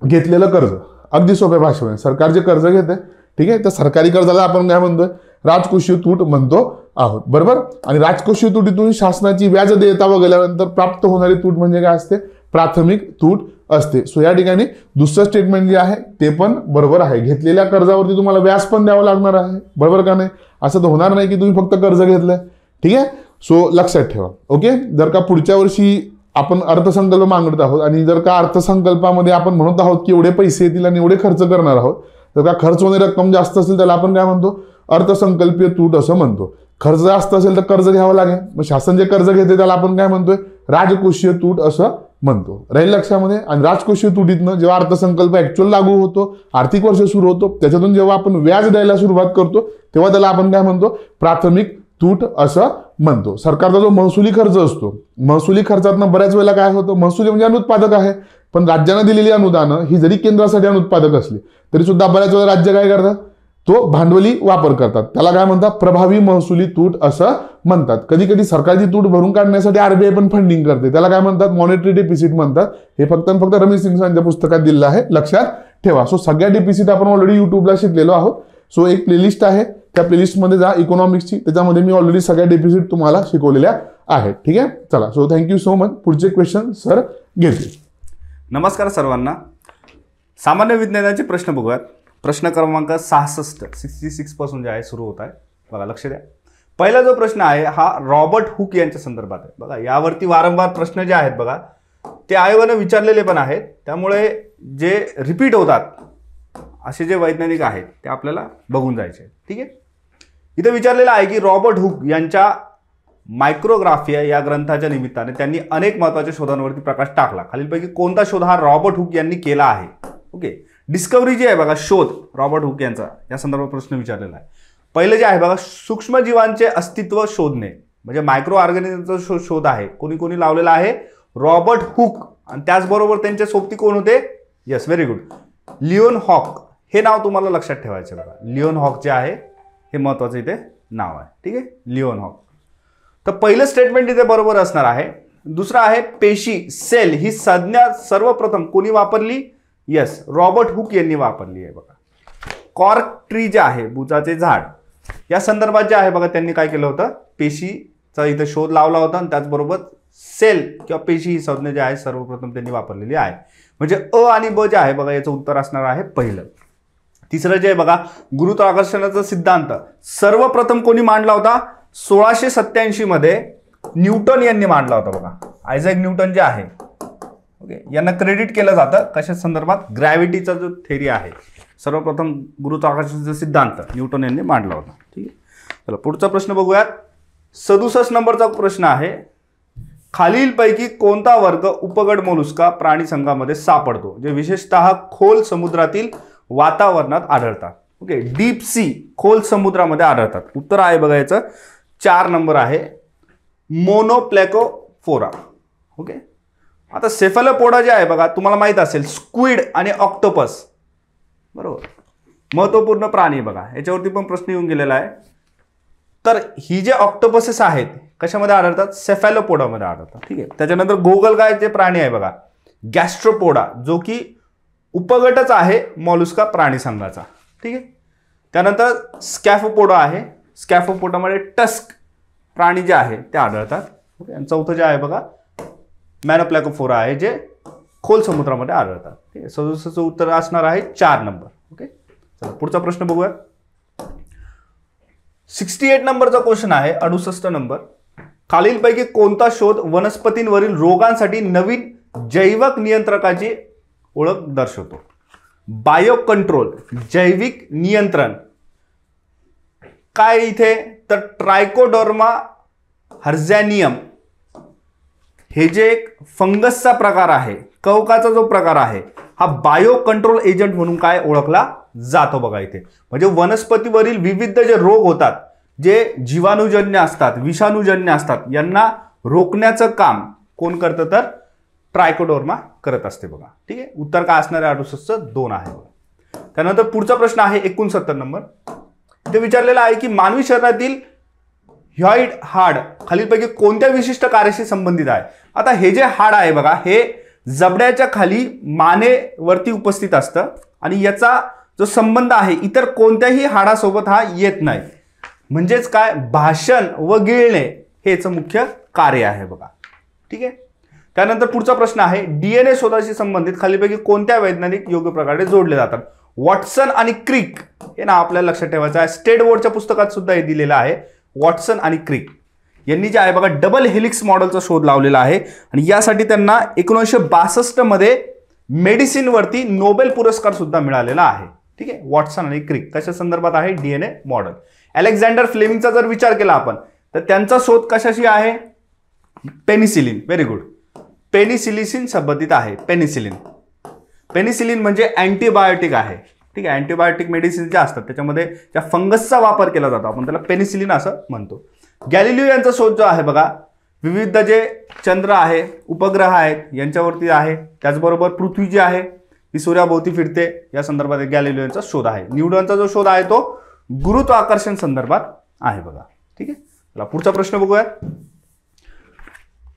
घेतलेलं कर्ज. अगदी सोप्या भाषेमध्ये सरकार जे कर्ज घेते, ठीक आहे, तर सरकारी कर्जाला आपण काय म्हणतोय? राजकोषीय तूट म्हणतो आहोत. बरोबर. आणि राजकोषीय तुटीतून शासनाची व्याज देयता वगळल्यानंतर प्राप्त होणारी तूट म्हणजे काय असते? प्राथमिक तूट असते. सो या ठिकाणी दुसरं स्टेटमेंट जे आहे ते पण बरोबर आहे. घेतलेल्या कर्जावरती तुम्हाला व्याज पण द्यावं लागणार आहे. बरोबर का नाही? असं तर होणार नाही की तुम्ही फक्त कर्ज घेतलंय. ठीक आहे. सो लक्षात ठेवा. ओके. जर का पुढच्या वर्षी आपण अर्थसंकल्प मागत आहोत आणि जर का अर्थसंकल्पामध्ये आपण म्हणत आहोत की एवढे पैसे येतील आणि एवढे खर्च करणार आहोत, तर का खर्च होणारी रक्कम जास्त असेल त्याला आपण काय म्हणतो? अर्थसंकल्पीय तूट असं म्हणतो. खर्च जास्त असेल तर कर्ज घ्यावं लागेल. मग शासन जे कर्ज घेते त्याला आपण काय म्हणतोय? राजकोषीय तूट असं म्हणतो. राहील लक्षामध्ये. आणि राजकोषीय तुटीतनं जेव्हा अर्थसंकल्प ऍक्च्युअल लागू होतो, आर्थिक वर्ष सुरू होतो, त्याच्यातून जेव्हा आपण व्याज द्यायला सुरुवात करतो तेव्हा त्याला आपण काय म्हणतो? प्राथमिक तूट असं म्हणतो. सरकारचा जो महसुली खर्च असतो, महसुली खर्चातनं बऱ्याच वेळेला काय होतं? महसुली म्हणजे अनुत्पादक आहे, पण राज्यानं दिलेली अनुदानं ही जरी केंद्रासाठी अनुत्पादक असली तरी सुद्धा बऱ्याच वेळा राज्य काय करतात? तो भांडवली वापर करतात. त्याला काय म्हणतात? प्रभावी महसुली तूट असं म्हणतात. कधी कधी सरकारची तूट भरून काढण्यासाठी आरबीआय पण फंडिंग करते, त्याला काय म्हणतात? मॉनिटरी डेफिसिट म्हणतात. हे फक्त आणि फक्त रमेश सिंगच्या पुस्तकात दिलेलं आहे, लक्षात ठेवा. सो सगळ्या डेफिसिट आपण ऑलरेडी युट्यूबला शिकलेलो आहोत. सो एक प्लेलिस्ट आहे, त्या प्लेलिस्टमध्ये जा इकॉनॉमिक्सची, त्याच्यामध्ये मी ऑलरेडी सगळ्या डेफिसिट तुम्हाला शिकवलेल्या आहेत. ठीक आहे. चला, सो थँक्यू सो मच. पुढचे क्वेश्चन सर घेतील. नमस्कार सर्वांना. सामान्य विज्ञानाचे प्रश्न बघूयात. प्रश्न क्रमांक 66 पासून जे आहे सुरू होत आहे. बघा, लक्ष द्या. पहिला जो प्रश्न आहे हा रॉबर्ट हुक यांच्या संदर्भात आहे. बघा, यावरती वारंवार प्रश्न जे आहेत बघा ते आयोगाने विचारलेले पण आहेत, त्यामुळे जे रिपीट होतात असे जे वैज्ञानिक आहेत ते आपल्याला बघून जायचे. ठीक आहे. इथे विचारलेलं आहे की रॉबर्ट हुक यांच्या मायक्रोग्राफिया या ग्रंथाच्या निमित्ताने त्यांनी अनेक महत्त्वाच्या शोधांवरती प्रकाश टाकला. खालीलपैकी कोणता शोध हा रॉबर्ट हुक यांनी केला आहे? ओके. डिस्कव्हरी जी आहे बघा, शोध रॉबर्ट हुक यांचा, या संदर्भात प्रश्न विचारलेला आहे. पहिलं जे आहे बघा, सूक्ष्मजीवांचे अस्तित्व शोधणे, म्हणजे मायक्रो ऑर्गॅनिझमचा शोध आहे. कोणी कोणी लावलेला आहे? Robert Hooke. आणि त्याचबरोबर त्यांच्या सोबती कोण होते? येस, व्हेरी गुड, लिओन हॉक. हे नाव तुम्हाला लक्षात ठेवायचं बघा. लिओन हॉक जे आहे हे महत्वाचं इथे नाव आहे. ठीक आहे, लिओन हॉक. तर पहिलं स्टेटमेंट इथे बरोबर असणार आहे. दुसरं आहे पेशी, सेल ही संज्ञा सर्वप्रथम कोणी वापरली? येस, रॉबर्ट हुक यांनी वापरली आहे बघा. कॉर्क ट्री जे आहे, बुचाचे झाड, या संदर्भात जे आहे बघा त्यांनी काय केलं होतं? पेशीचा इथे शोध लावला होता आणि त्याचबरोबर सेल किंवा पेशी ही संज्ञा जी आहे सर्वप्रथम त्यांनी वापरलेली आहे. म्हणजे अ आणि ब जे आहे बघा याचं उत्तर असणार आहे पहिलं. तिसरं जे आहे बघा, गुरुत्वाकर्षणाचा सिद्धांत सर्वप्रथम कोणी मांडला होता? 1687 मध्ये न्यूटन यांनी मांडला होता बघा. आयझॅक न्यूटन जे आहे, ओके, यांना क्रेडिट केलं जातं कशा संदर्भात? ग्रॅव्हिटीचा जो थेरी आहे, सर्वप्रथम गुरुत्वाकर्षणाचा सिद्धांत न्यूटन यांनी मांडला होता. ठीक आहे. चला पुढचा प्रश्न बघूयात. 67 नंबरचा प्रश्न आहे. खालीलपैकी कोणता वर्ग उपगट मोलुस्का प्राणी संघामध्ये सापडतो, जे विशेषतः खोल समुद्रातील वातावरणात आढळतात? ओके, डीप सी, खोल समुद्रामध्ये आढळतात. उत्तर आहे बघा याचं 4 नंबर आहे, मोनोप्लेकोफोरा. ओके. आता सेफॅलोपोडा जे आहे बघा तुम्हाला माहित असेल, स्क्विड आणि ऑक्टोपस, बरोबर, महत्वपूर्ण प्राणी बघा. याच्यावरती पण प्रश्न येऊन गेलेला आहे. तर ही जे ऑक्टोपसेस आहेत कशामध्ये आढळतात? सेफॅलोपोडामध्ये आढळतात. ठीक आहे. त्याच्यानंतर गोगलगाय जे प्राणी आहे बघा, गॅस्ट्रोपोडा, जो की उपगटच आहे मॉलुस्का प्राणी संघाचा. ठीक आहे. त्यानंतर स्कॅफोपोडा आहे. स्कॅफोपोडामध्ये टस्क प्राणी जे आहे ते आढळतात. ओके. आणि चौथं जे आहे बघा मॅनोप्लॅकोफोरा आहे, जे खोल समुद्रामध्ये आढळतात. ठीक आहे. 67चं उत्तर असणार आहे 4 नंबर. ओके. चला पुढचा प्रश्न बघूया. 68 नंबरचा क्वेश्चन आहे, 68 नंबर. खालीलपैकी कोणता शोध वनस्पतींवरील रोगांसाठी नवीन जैविक नियंत्रकाची ओळख दर्शवतो? बायो कंट्रोल, जैविक नियंत्रण. काय इथे तर ट्रायकोडर्मा हर्झॅनियम हे जे एक फंगसचा प्रकार आहे, कवकाचा जो प्रकार आहे, हा बायो कंट्रोल एजंट म्हणून काय ओळखला जातो बघा इथे. म्हणजे वनस्पतीवरील विविध जे रोग होतात, जे जीवाणूजन्य असतात, विषाणूजन्य असतात, यांना रोखण्याचं काम कोण करतं तर ट्रायकोडर्मा करत असते बघा. ठीक आहे, उत्तर काय असणार आहे? 68 2 आहे बघा. त्यानंतर पुढचा प्रश्न आहे 69 नंबर. ते विचारलेलं आहे की मानवी शरीरातील ह्याइड हाड खालीलपैकी कोणत्या विशिष्ट कार्याशी संबंधित आहे? आता हे जे हाड आहे बघा, हे जबड्याच्या खाली मानेवरती उपस्थित असतं आणि याचा जो संबंध आहे इतर कोणत्याही हाडासोबत हा येत नाही. म्हणजेच काय, भाषण व गिळणे हे याचं मुख्य कार्य आहे बघा. ठीक आहे. त्यानंतर पुढचा प्रश्न आहे डीएनए शोधाशी संबंधित खालीलपैकी कोणत्या वैज्ञानिक योग्य प्रकारे जोडले जातात? वॉटसन आणि क्रिक हे नाव आपल्याला लक्षात ठेवायचं आहे. स्टेट बोर्डच्या पुस्तकात सुद्धा हे दिलेलं आहे. वॉटसन आणि क्रिक यांनी जे आहे बघा डबल हेलिक्स मॉडेलचा शोध लावलेला आहे आणि यासाठी त्यांना 1962 मध्ये मेडिसिनवरती नोबेल पुरस्कार सुद्धा मिळालेला आहे. ठीक आहे. वॉटसन आणि क्रिक कशा संदर्भात आहे? DNA model. अलेक्झांडर फ्लेमिंगचा जर विचार केला आपण तर त्यांचा शोध कशाशी आहे? पेनिसिलिन. Very good. पेनिसिलिन संबंधित आहे. पेनिसिलिन म्हणजे अँटीबायोटिक आहे. ठीक आहे. अँटीबायोटिक मेडिसिन जे असतात त्याच्यामध्ये त्या फंगसचा वापर केला जातो, आपण त्याला पेनिसिलिन असं म्हणतो. गॅलिलिओ यांचा शोध जो आहे बघा, विविध जे चंद्र आहे, उपग्रह आहेत यांच्यावरती आहे. त्याचबरोबर पृथ्वी जी आहे ती सूर्याभोवती फिरते, या संदर्भात गॅलिलिओ यांचा शोध आहे. न्यूटनचा जो शोध आहे तो गुरुत्वाकर्षण संदर्भात आहे बघा. ठीक आहे. चला पुढचा प्रश्न बघूयात.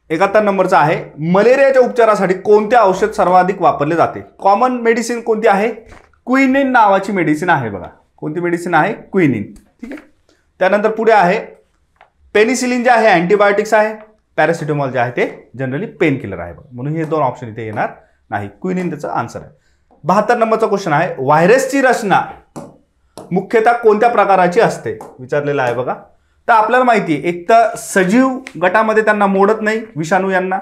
71 नंबरचा आहे मलेरियाच्या उपचारासाठी कोणते औषध सर्वाधिक वापरले जाते? कॉमन मेडिसिन कोणती आहे? क्विनिन नावाची मेडिसिन आहे बघा. कोणती मेडिसिन आहे? क्विनिन. ठीक आहे. त्यानंतर पुढे आहे पेनिसिलिन जे आहे अँटीबायोटिक्स आहे, पॅरासिटामॉल जे आहे ते जनरली पेन किलर आहे बघा. म्हणून हे दोन ऑप्शन इथे येणार नाही. क्विनिन त्याचा आन्सर आहे. 72 नंबरचा क्वेश्चन आहे व्हायरसची रचना मुख्यतः कोणत्या प्रकाराची असते विचारलेला आहे बघा. तर आपल्याला माहिती आहे एक तर सजीव गटामध्ये त्यांना मोडत नाही विषाणू यांना,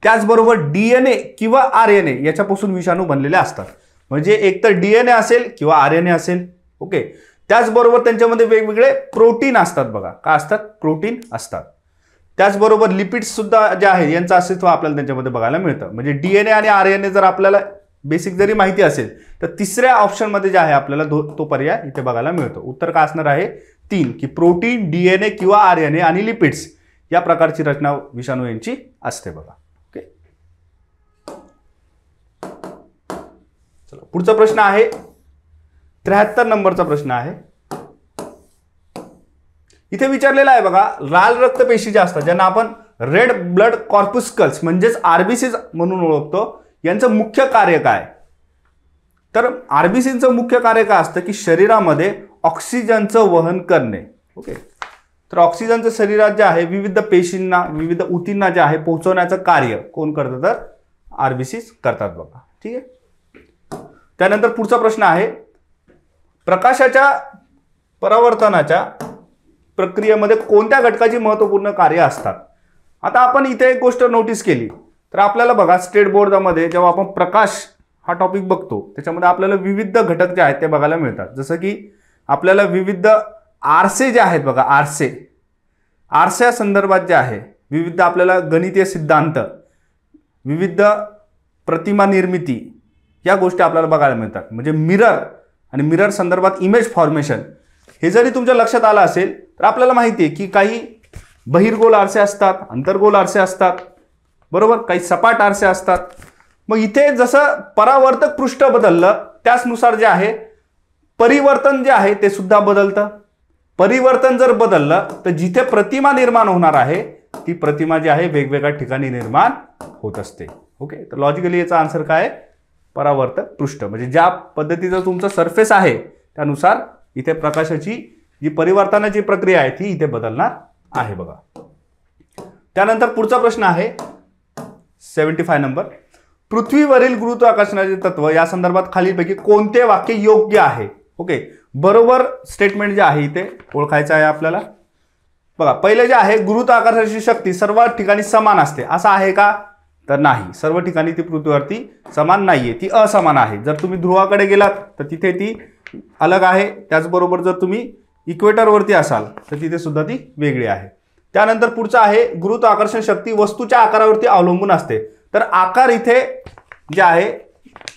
त्याचबरोबर डीएनए किंवा आरएनए याच्यापासून विषाणू बनलेले असतात. म्हणजे एक तर डीएनए असेल किंवा आरएनए असेल. ओके. त्याचबरोबर त्यांच्यामध्ये वेगवेगळे प्रोटीन असतात बघा. काय असतात? प्रोटीन असतात. त्याचबरोबर लिपिड्स सुद्धा जे आहे यांचं अस्तित्व आपल्याला त्यांच्यामध्ये बघायला मिळतं. म्हणजे डीएनए आणि आरएनए जर आपल्याला बेसिक जरी माहिती असेल तर तिसऱ्या ऑप्शनमध्ये जे आहे आपल्याला तो पर्याय इथे बघायला मिळतो. उत्तर काय असणार आहे? 3 की प्रोटीन, डीएनए किंवा आरएनए आणि लिपिड्स या प्रकारची रचना विषाणू यांची असते बघा. ओके. चला पुढचा प्रश्न आहे 73 नंबरचा प्रश्न आहे. इथे विचारलेला आहे बघा लाल रक्तपेशी ज्या असतात ज्यांना आपण रेड ब्लड कॉर्पुस्कल्स म्हणजेच आरबीसी म्हणून ओळखतो, यांचं मुख्य कार्य काय? तर आरबीसीचं मुख्य कार्य काय असतं की शरीरामध्ये ऑक्सिजनचं वहन करणे. ओके. तर ऑक्सिजनचं शरीरात जे आहे विविध पेशींना, विविध ऊतींना जे आहे पोहोचवण्याचं कार्य कोण करतं तर आरबीसी करतात बघा. ठीक आहे. त्यानंतर पुढचा प्रश्न आहे प्रकाशाच्या परावर्तनाच्या प्रक्रियेमध्ये कोणत्या घटकाची महत्त्वपूर्ण कार्य असतात? आता आपण इथे एक गोष्ट नोटीस केली तर आपल्याला बघा स्टेट बोर्डामध्ये जेव्हा आपण प्रकाश हा टॉपिक बघतो त्याच्यामध्ये आपल्याला विविध घटक जे आहेत ते बघायला मिळतात. जसं की आपल्याला विविध आरसे जे आहेत बघा, आरसे संदर्भात जे आहे विविध आपल्याला गणितीय सिद्धांत, विविध प्रतिमा निर्मिती या गोष्टी आपल्याला बघायला मिळतात. म्हणजे मिरर आणि मिरर संदर्भात इमेज फॉर्मेशन हे जरी तुमच्या लक्षात आलं असेल तर आपल्याला माहिती आहे की काही बहिर्गोल आरसे असतात, अंतर्गोल आरसे असतात, बरोबर, काही सपाट आरसे असतात. मग इथे जसं परावर्तक पृष्ठ बदललं त्याचनुसार जे आहे परिवर्तन जे आहे ते सुद्धा बदलतं. परिवर्तन जर बदललं तर जिथे प्रतिमा निर्माण होणार आहे ती प्रतिमा जी आहे वेगवेगळ्या ठिकाणी निर्माण होत असते. ओके. तर लॉजिकली याचा आन्सर काय? परावर्तक पृष्ठ. म्हणजे ज्या पद्धतीचं तुमचं सरफेस आहे त्यानुसार इथे प्रकाशाची जी परिवर्तनाची प्रक्रिया आहे ती इथे बदलणार आहे बघा. त्यानंतर पुढचा प्रश्न आहे 75 नंबर. पृथ्वीवरील गुरुत्वाकर्षणाचे तत्व या संदर्भात खालीलपैकी कोणते वाक्य योग्य आहे? ओके. बरोबर स्टेटमेंट जे आहे इथे ओळखायचं आहे आपल्याला. बघा पहिलं जे आहे गुरुत्वाकर्षणाची शक्ती सर्व ठिकाणी समान असते असं आहे का, तर नाही. सर्व ठिकाणी ती पृथ्वीवरती समान नाहीये, ती असमान आहे. जर तुम्ही ध्रुवाकडे गेलात तर तिथे ती अलग आहे. त्याचबरोबर जर तुम्ही इक्वेटरवरती असाल तर तिथे सुद्धा ती वेगळी आहे. त्यानंतर पुढचं आहे गुरुत्वाकर्षण शक्ती वस्तूच्या आकारावरती अवलंबून असते. तर आकार इथे जे आहे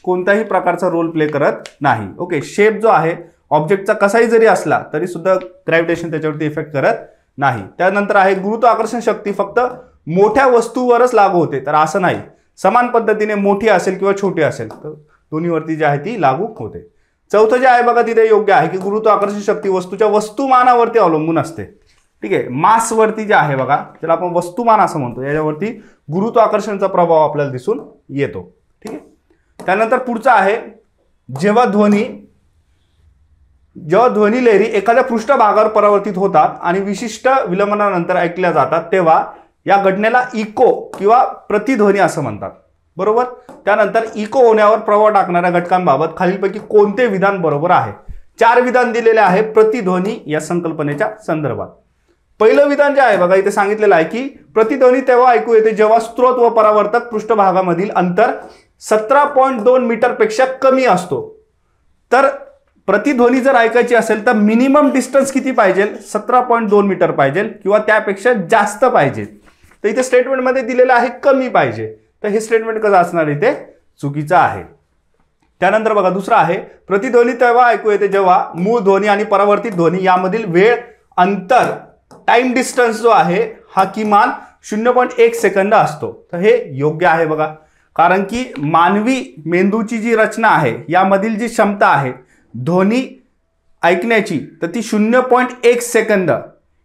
कोणत्याही प्रकारचा रोल प्ले करत नाही. ओके, शेप जो आहे ऑब्जेक्टचा कसाही जरी असला तरी सुद्धा ग्रॅव्हिटेशन त्याच्यावरती इफेक्ट करत नाही. त्यानंतर आहे गुरुत्वाकर्षण शक्ती फक्त मोठ्या वस्तूवरच लागू होते, तर असं नाही. समान पद्धतीने मोठी असेल किंवा छोटी असेल तर दोन्हीवरती जी आहे ती लागू होते. चौथं जे आहे बघा तिथे योग्य आहे की गुरुत्वाकर्षण शक्ती वस्तूच्या वस्तुमानावरती अवलंबून असते. ठीक आहे, मासवरती जे आहे बघा ज्याला आपण वस्तुमान असं म्हणतो याच्यावरती गुरुत्वाकर्षणाचा प्रभाव आपल्याला दिसून येतो. ठीक आहे, त्यानंतर पुढचं आहे जेव्हा ध्वनी लहरी एखाद्या पृष्ठभागावर परावर्तित होतात आणि विशिष्ट विलंबनानंतर ऐकल्या जातात तेव्हा या घटनेला इको किंवा प्रतिध्वनी असं म्हणतात. बरोबर. त्यानंतर इको होण्यावर प्रभाव टाकणाऱ्या घटकांबाबत खालीलपैकी कोणते विधान बरोबर आहे. 4 विधान दिलेले आहे प्रतिध्वनी या संकल्पनेच्या संदर्भात. पहिलं विधान जे आहे बघा इथे सांगितलेलं आहे की प्रतिध्वनी तेव्हा ऐकू येते जेव्हा स्त्रोत व परावर्तक पृष्ठभागामधील अंतर 17.2 मीटरपेक्षा कमी असतो. तर प्रतिध्वनी जर ऐकायची असेल तर मिनिमम डिस्टन्स किती पाहिजे, 17.2 मीटर पाहिजे किंवा त्यापेक्षा जास्त पाहिजे. तर इथे स्टेटमेंटमध्ये दिलेलं आहे कमी पाहिजे, तर हे स्टेटमेंट कसं असणार इथे चुकीचं आहे. त्यानंतर बघा दुसरं आहे प्रतिध्वनी तेव्हा ऐकू येते जेव्हा मूळ ध्वनी आणि परावर्तित ध्वनी यामधील वेळ अंतर टाइम डिस्टन्स जो आहे हा किमान 0.1 सेकंद असतो. तर हे योग्य आहे बघा, कारण की मानवी मेंदूची जी रचना आहे यामधील जी क्षमता आहे ध्वनी ऐकण्याची तर ती 0.1 सेकंद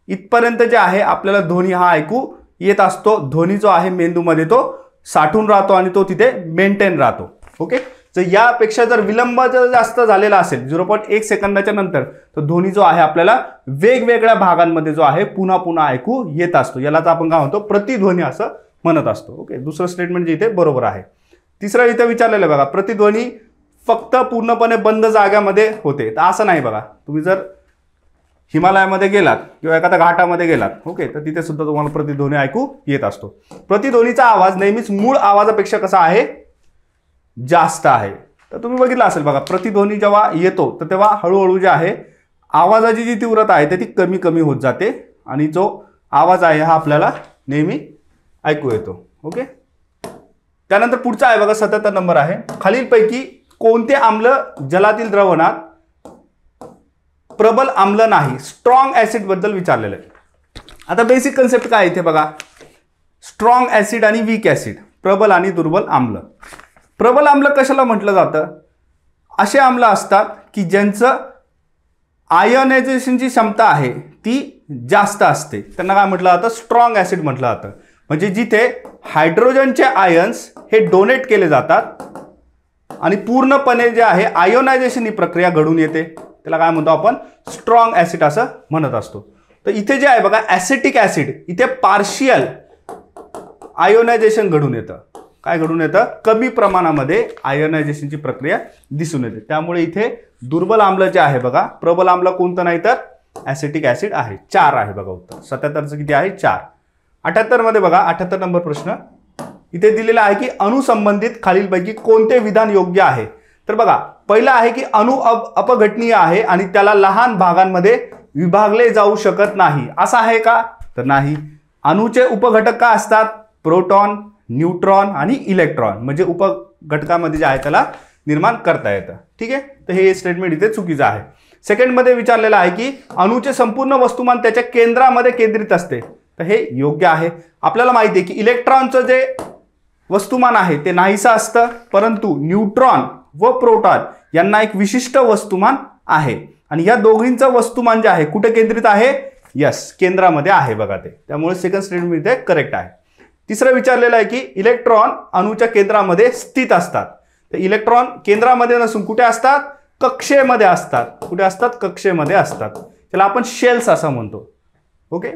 इथपर्यंत जे आहे आपल्याला ध्वनी हा ऐकू येत असतो. ध्वनी जो आहे मेंदूमध्ये तो साठून राहतो आणि तो तिथे मेंटेन राहतो. ओके, तर यापेक्षा जर विलंब जास्त झालेला असेल 0.1 सेकंदाच्या नंतर तर ध्वनी जो आहे आपल्याला वेगवेगळ्या भागांमध्ये जो आहे पुन्हा पुन्हा ऐकू येत असतो. यालाच आपण काय म्हणतो प्रतिध्वनी असं म्हणत असतो. ओके, दुसरं स्टेटमेंट जे इथे बरोबर आहे. तिसरं इथे विचारलेलं बघा प्रतिध्वनी फक्त पूर्णपणे बंद जाग्यामध्ये होते, तर असं नाही बघा. तुम्ही जर हिमालयामध्ये गेलात किंवा एखाद्या घाटामध्ये गेलात ओके तर तिथे सुद्धा तुम्हाला प्रतिध्वनी ऐकू येत असतो. प्रतिध्वनीचा आवाज नेहमीच मूळ आवाजापेक्षा कसा आहे जास्त आहे. तर तुम्ही बघितलं असेल बघा प्रतिध्वनी जेव्हा येतो तर तेव्हा हळूहळू जे आहे आवाजाची जी तीव्रता आहे ती कमी कमी होत जाते आणि जो आवाज आहे हा आपल्याला नेहमी ऐकू येतो. ओके, त्यानंतर पुढचा आहे बघा 77 नंबर आहे खालीलपैकी कोणते आम्ल जलातील द्रवणात प्रबल आम्ल नाही. स्ट्रॉंग ऍसिड बद्दल विचारलेलं आहे. आता बेसिक कन्सेप्ट काय इथे बघा स्ट्रॉंग ऍसिड आणि वीक ऍसिड, प्रबल आणि दुर्बल आम्ल. प्रबल आम्ल कशाला म्हटलं जातं, असे आम्ल असतात की ज्यांचं आयनायझेशनची क्षमता आहे ती जास्त असते, त्यांना काय म्हटलं जातं स्ट्रॉंग ऍसिड म्हटलं जातं. म्हणजे जिथे हायड्रोजनचे आयन्स हे डोनेट केले जातात आणि पूर्णपणे जे आहे आयोनायझेशन ही प्रक्रिया घडून येते त्याला काय म्हणतो आपण स्ट्रॉंग ऍसिड असं म्हणत असतो. तर इथे जे आहे बघा ऍसिटिक ऍसिड इथे पार्शियल आयोनायझेशन घडून येतं. काय घडून येतं, कमी प्रमाणामध्ये आयोनायझेशनची प्रक्रिया दिसून येते. त्यामुळे इथे दुर्बल आम्ल जे आहे बघा प्रबल आम्ल कोणतं नाही तर ऍसिटिक ऍसिड आहे. 4 आहे बघा उत्तर. 77चं किती आहे 4. 78 मध्ये बघा 78 नंबर प्रश्न इथे दिलेला आहे की अणुसंबंधित खालीलपैकी कोणते विधान योग्य आहे. तर बघा पहिलं आहे की अणु अपघटनीय आहे आणि त्याला लहान भागांमध्ये विभागले जाऊ शकत नाही. असं आहे का, तर नाही. अणूचे उपघटक काय असतात, प्रोटॉन, न्यूट्रॉन आणि इलेक्ट्रॉन, म्हणजे उपघटकामध्ये जे आहे त्याला निर्माण करता येतं. ठीक आहे, तर हे स्टेटमेंट इथे चुकीचं आहे. सेकंडमध्ये विचारलेलं आहे की अणूचे संपूर्ण वस्तुमान त्याच्या केंद्रामध्ये केंद्रित असते, तर हे योग्य आहे. आपल्याला माहिती आहे की इलेक्ट्रॉनचं जे वस्तुमान आहे ते नाहीसं असतं, परंतु न्यूट्रॉन व प्रोटॉन यांना एक विशिष्ट वस्तुमान आहे आणि या दोघींचं वस्तुमान जे आहे कुठे केंद्रित आहे, यस केंद्रामध्ये आहे बघा ते. त्यामुळे सेकंड स्टेटमेंट इथे करेक्ट आहे. तिसरं विचारलेलं आहे की इलेक्ट्रॉन अणूच्या केंद्रामध्ये स्थित असतात. तर इलेक्ट्रॉन केंद्रामध्ये नसून कुठे असतात, कक्षेमध्ये असतात. कुठे असतात, कक्षेमध्ये असतात. त्याला आपण शेल्स असं म्हणतो. ओके,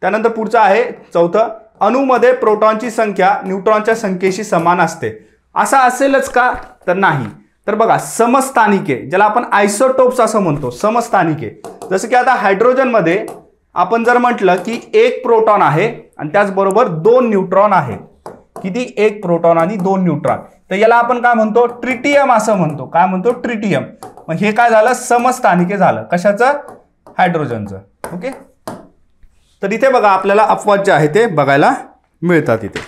त्यानंतर पुढचं आहे चौथं, अणूमध्ये प्रोटॉनची संख्या न्यूट्रॉनच्या संख्येशी समान असते. असं असेलच का, तर नाही. तर बघा समस्थानिके, ज्याला आपण आयसोटोप्स असं म्हणतो, समस्थानिके. जसं की आता हायड्रोजनमध्ये आपण जर म्हटलं की 1 प्रोटॉन आहे आणि त्याचबरोबर 2 न्यूट्रॉन आहे. किती? 1 प्रोटॉन आणि 2 न्यूट्रॉन. तर याला आपण काय म्हणतो? ट्रिटियम असं म्हणतो. काय म्हणतो? ट्रिटियम. मग हे काय झालं? समस्थानिके झालं. कशाचं? हायड्रोजनचं. ओके. तर इथे बघा आपल्याला अपवाद जे आहे ते बघायला मिळतात इथे.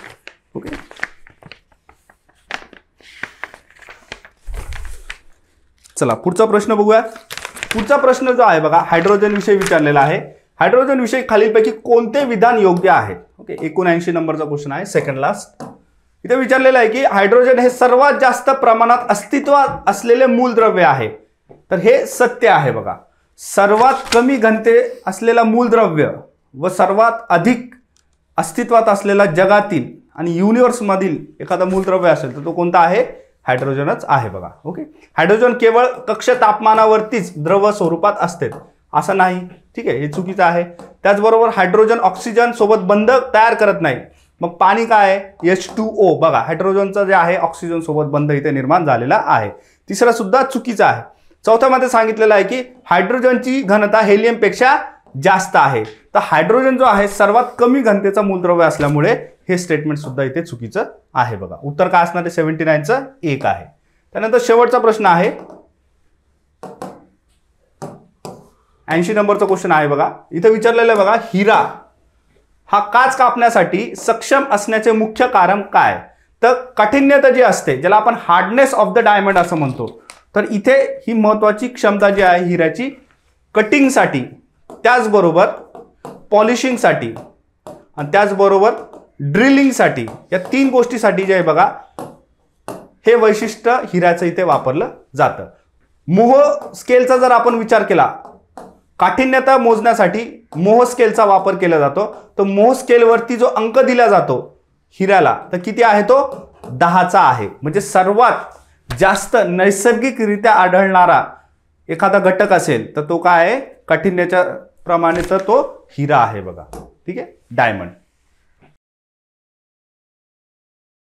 ओके. चला पुढचा प्रश्न बघूया. पुढचा प्रश्न जो आहे बघा हायड्रोजन विषयी विचारलेला आहे. हायड्रोजन विषयी खालीलपैकी कोणते विधान योग्य आहे? ओके. 79 नंबरचा क्वेश्चन आहे, सेकंड लास्ट. इथे विचारलेलं आहे की हायड्रोजन हे सर्वात जास्त प्रमाणात अस्तित्वात असलेले मूलद्रव्य आहे. तर हे सत्य आहे बघा. सर्वात कमी घनते असलेला मूलद्रव्य व सर्वात अधिक अस्तित्वात असलेला जगातील आणि युनिव्हर्समधील एखादा मूलद्रव्य असेल तर तो कोणता आहे? हायड्रोजनच आहे बघा. ओके. हायड्रोजन केवळ कक्ष तापमानावरतीच द्रव स्वरूपात असते असं नाही. ठीक आहे, हे चुकीचं आहे. त्याचबरोबर हायड्रोजन ऑक्सिजन सोबत बंध तयार करत नाही. मग पाणी काय आहे? H2O. बघा हायड्रोजनचं जे आहे ऑक्सिजन सोबत बंध इथे निर्माण झालेला आहे. तिसरा सुद्धा चुकीचा आहे. चौथ्यामध्ये सांगितलेलं आहे की हायड्रोजनची घनता हेलियमपेक्षा जास्त आहे. तर हायड्रोजन जो आहे सर्वात कमी घनतेचा मूलद्रव्य असल्यामुळे हे स्टेटमेंट सुद्धा इथे चुकीचं आहे बघा. उत्तर काय असणार आहे? 79चं 1 आहे. त्यानंतर शेवटचा प्रश्न आहे 80 नंबरचा क्वेश्चन आहे बघा. इथे विचारलेलं आहे बघा, हिरा हा काच कापण्यासाठी सक्षम असण्याचे मुख्य कारण काय? तर काठिण्यता जी असते, ज्याला आपण हार्डनेस ऑफ द डायमंड असं म्हणतो, तर इथे ही महत्वाची क्षमता जी आहे हिऱ्याची कटिंगसाठी, त्याचबरोबर पॉलिशिंगसाठी आणि त्याचबरोबर ड्रिलिंगसाठी, या 3 गोष्टीसाठी जे आहे बघा हे वैशिष्ट्य हिऱ्याचं इथे वापरलं जातं. मोह स्केलचा जर आपण विचार केला, काठिण्यता मोजण्यासाठी मोह स्केलचा वापर केला जातो. तर मोह स्केलवरती जो अंक दिला जातो हिऱ्याला तर किती आहे? तो 10चा आहे. म्हणजे सर्वात जास्त नैसर्गिकरित्या आढळणारा एखादा घटक असेल तर तो काय आहे? काठिण्याच्या प्रमाणे तर तो हिरा आहे बघा. ठीक आहे, डायमंड.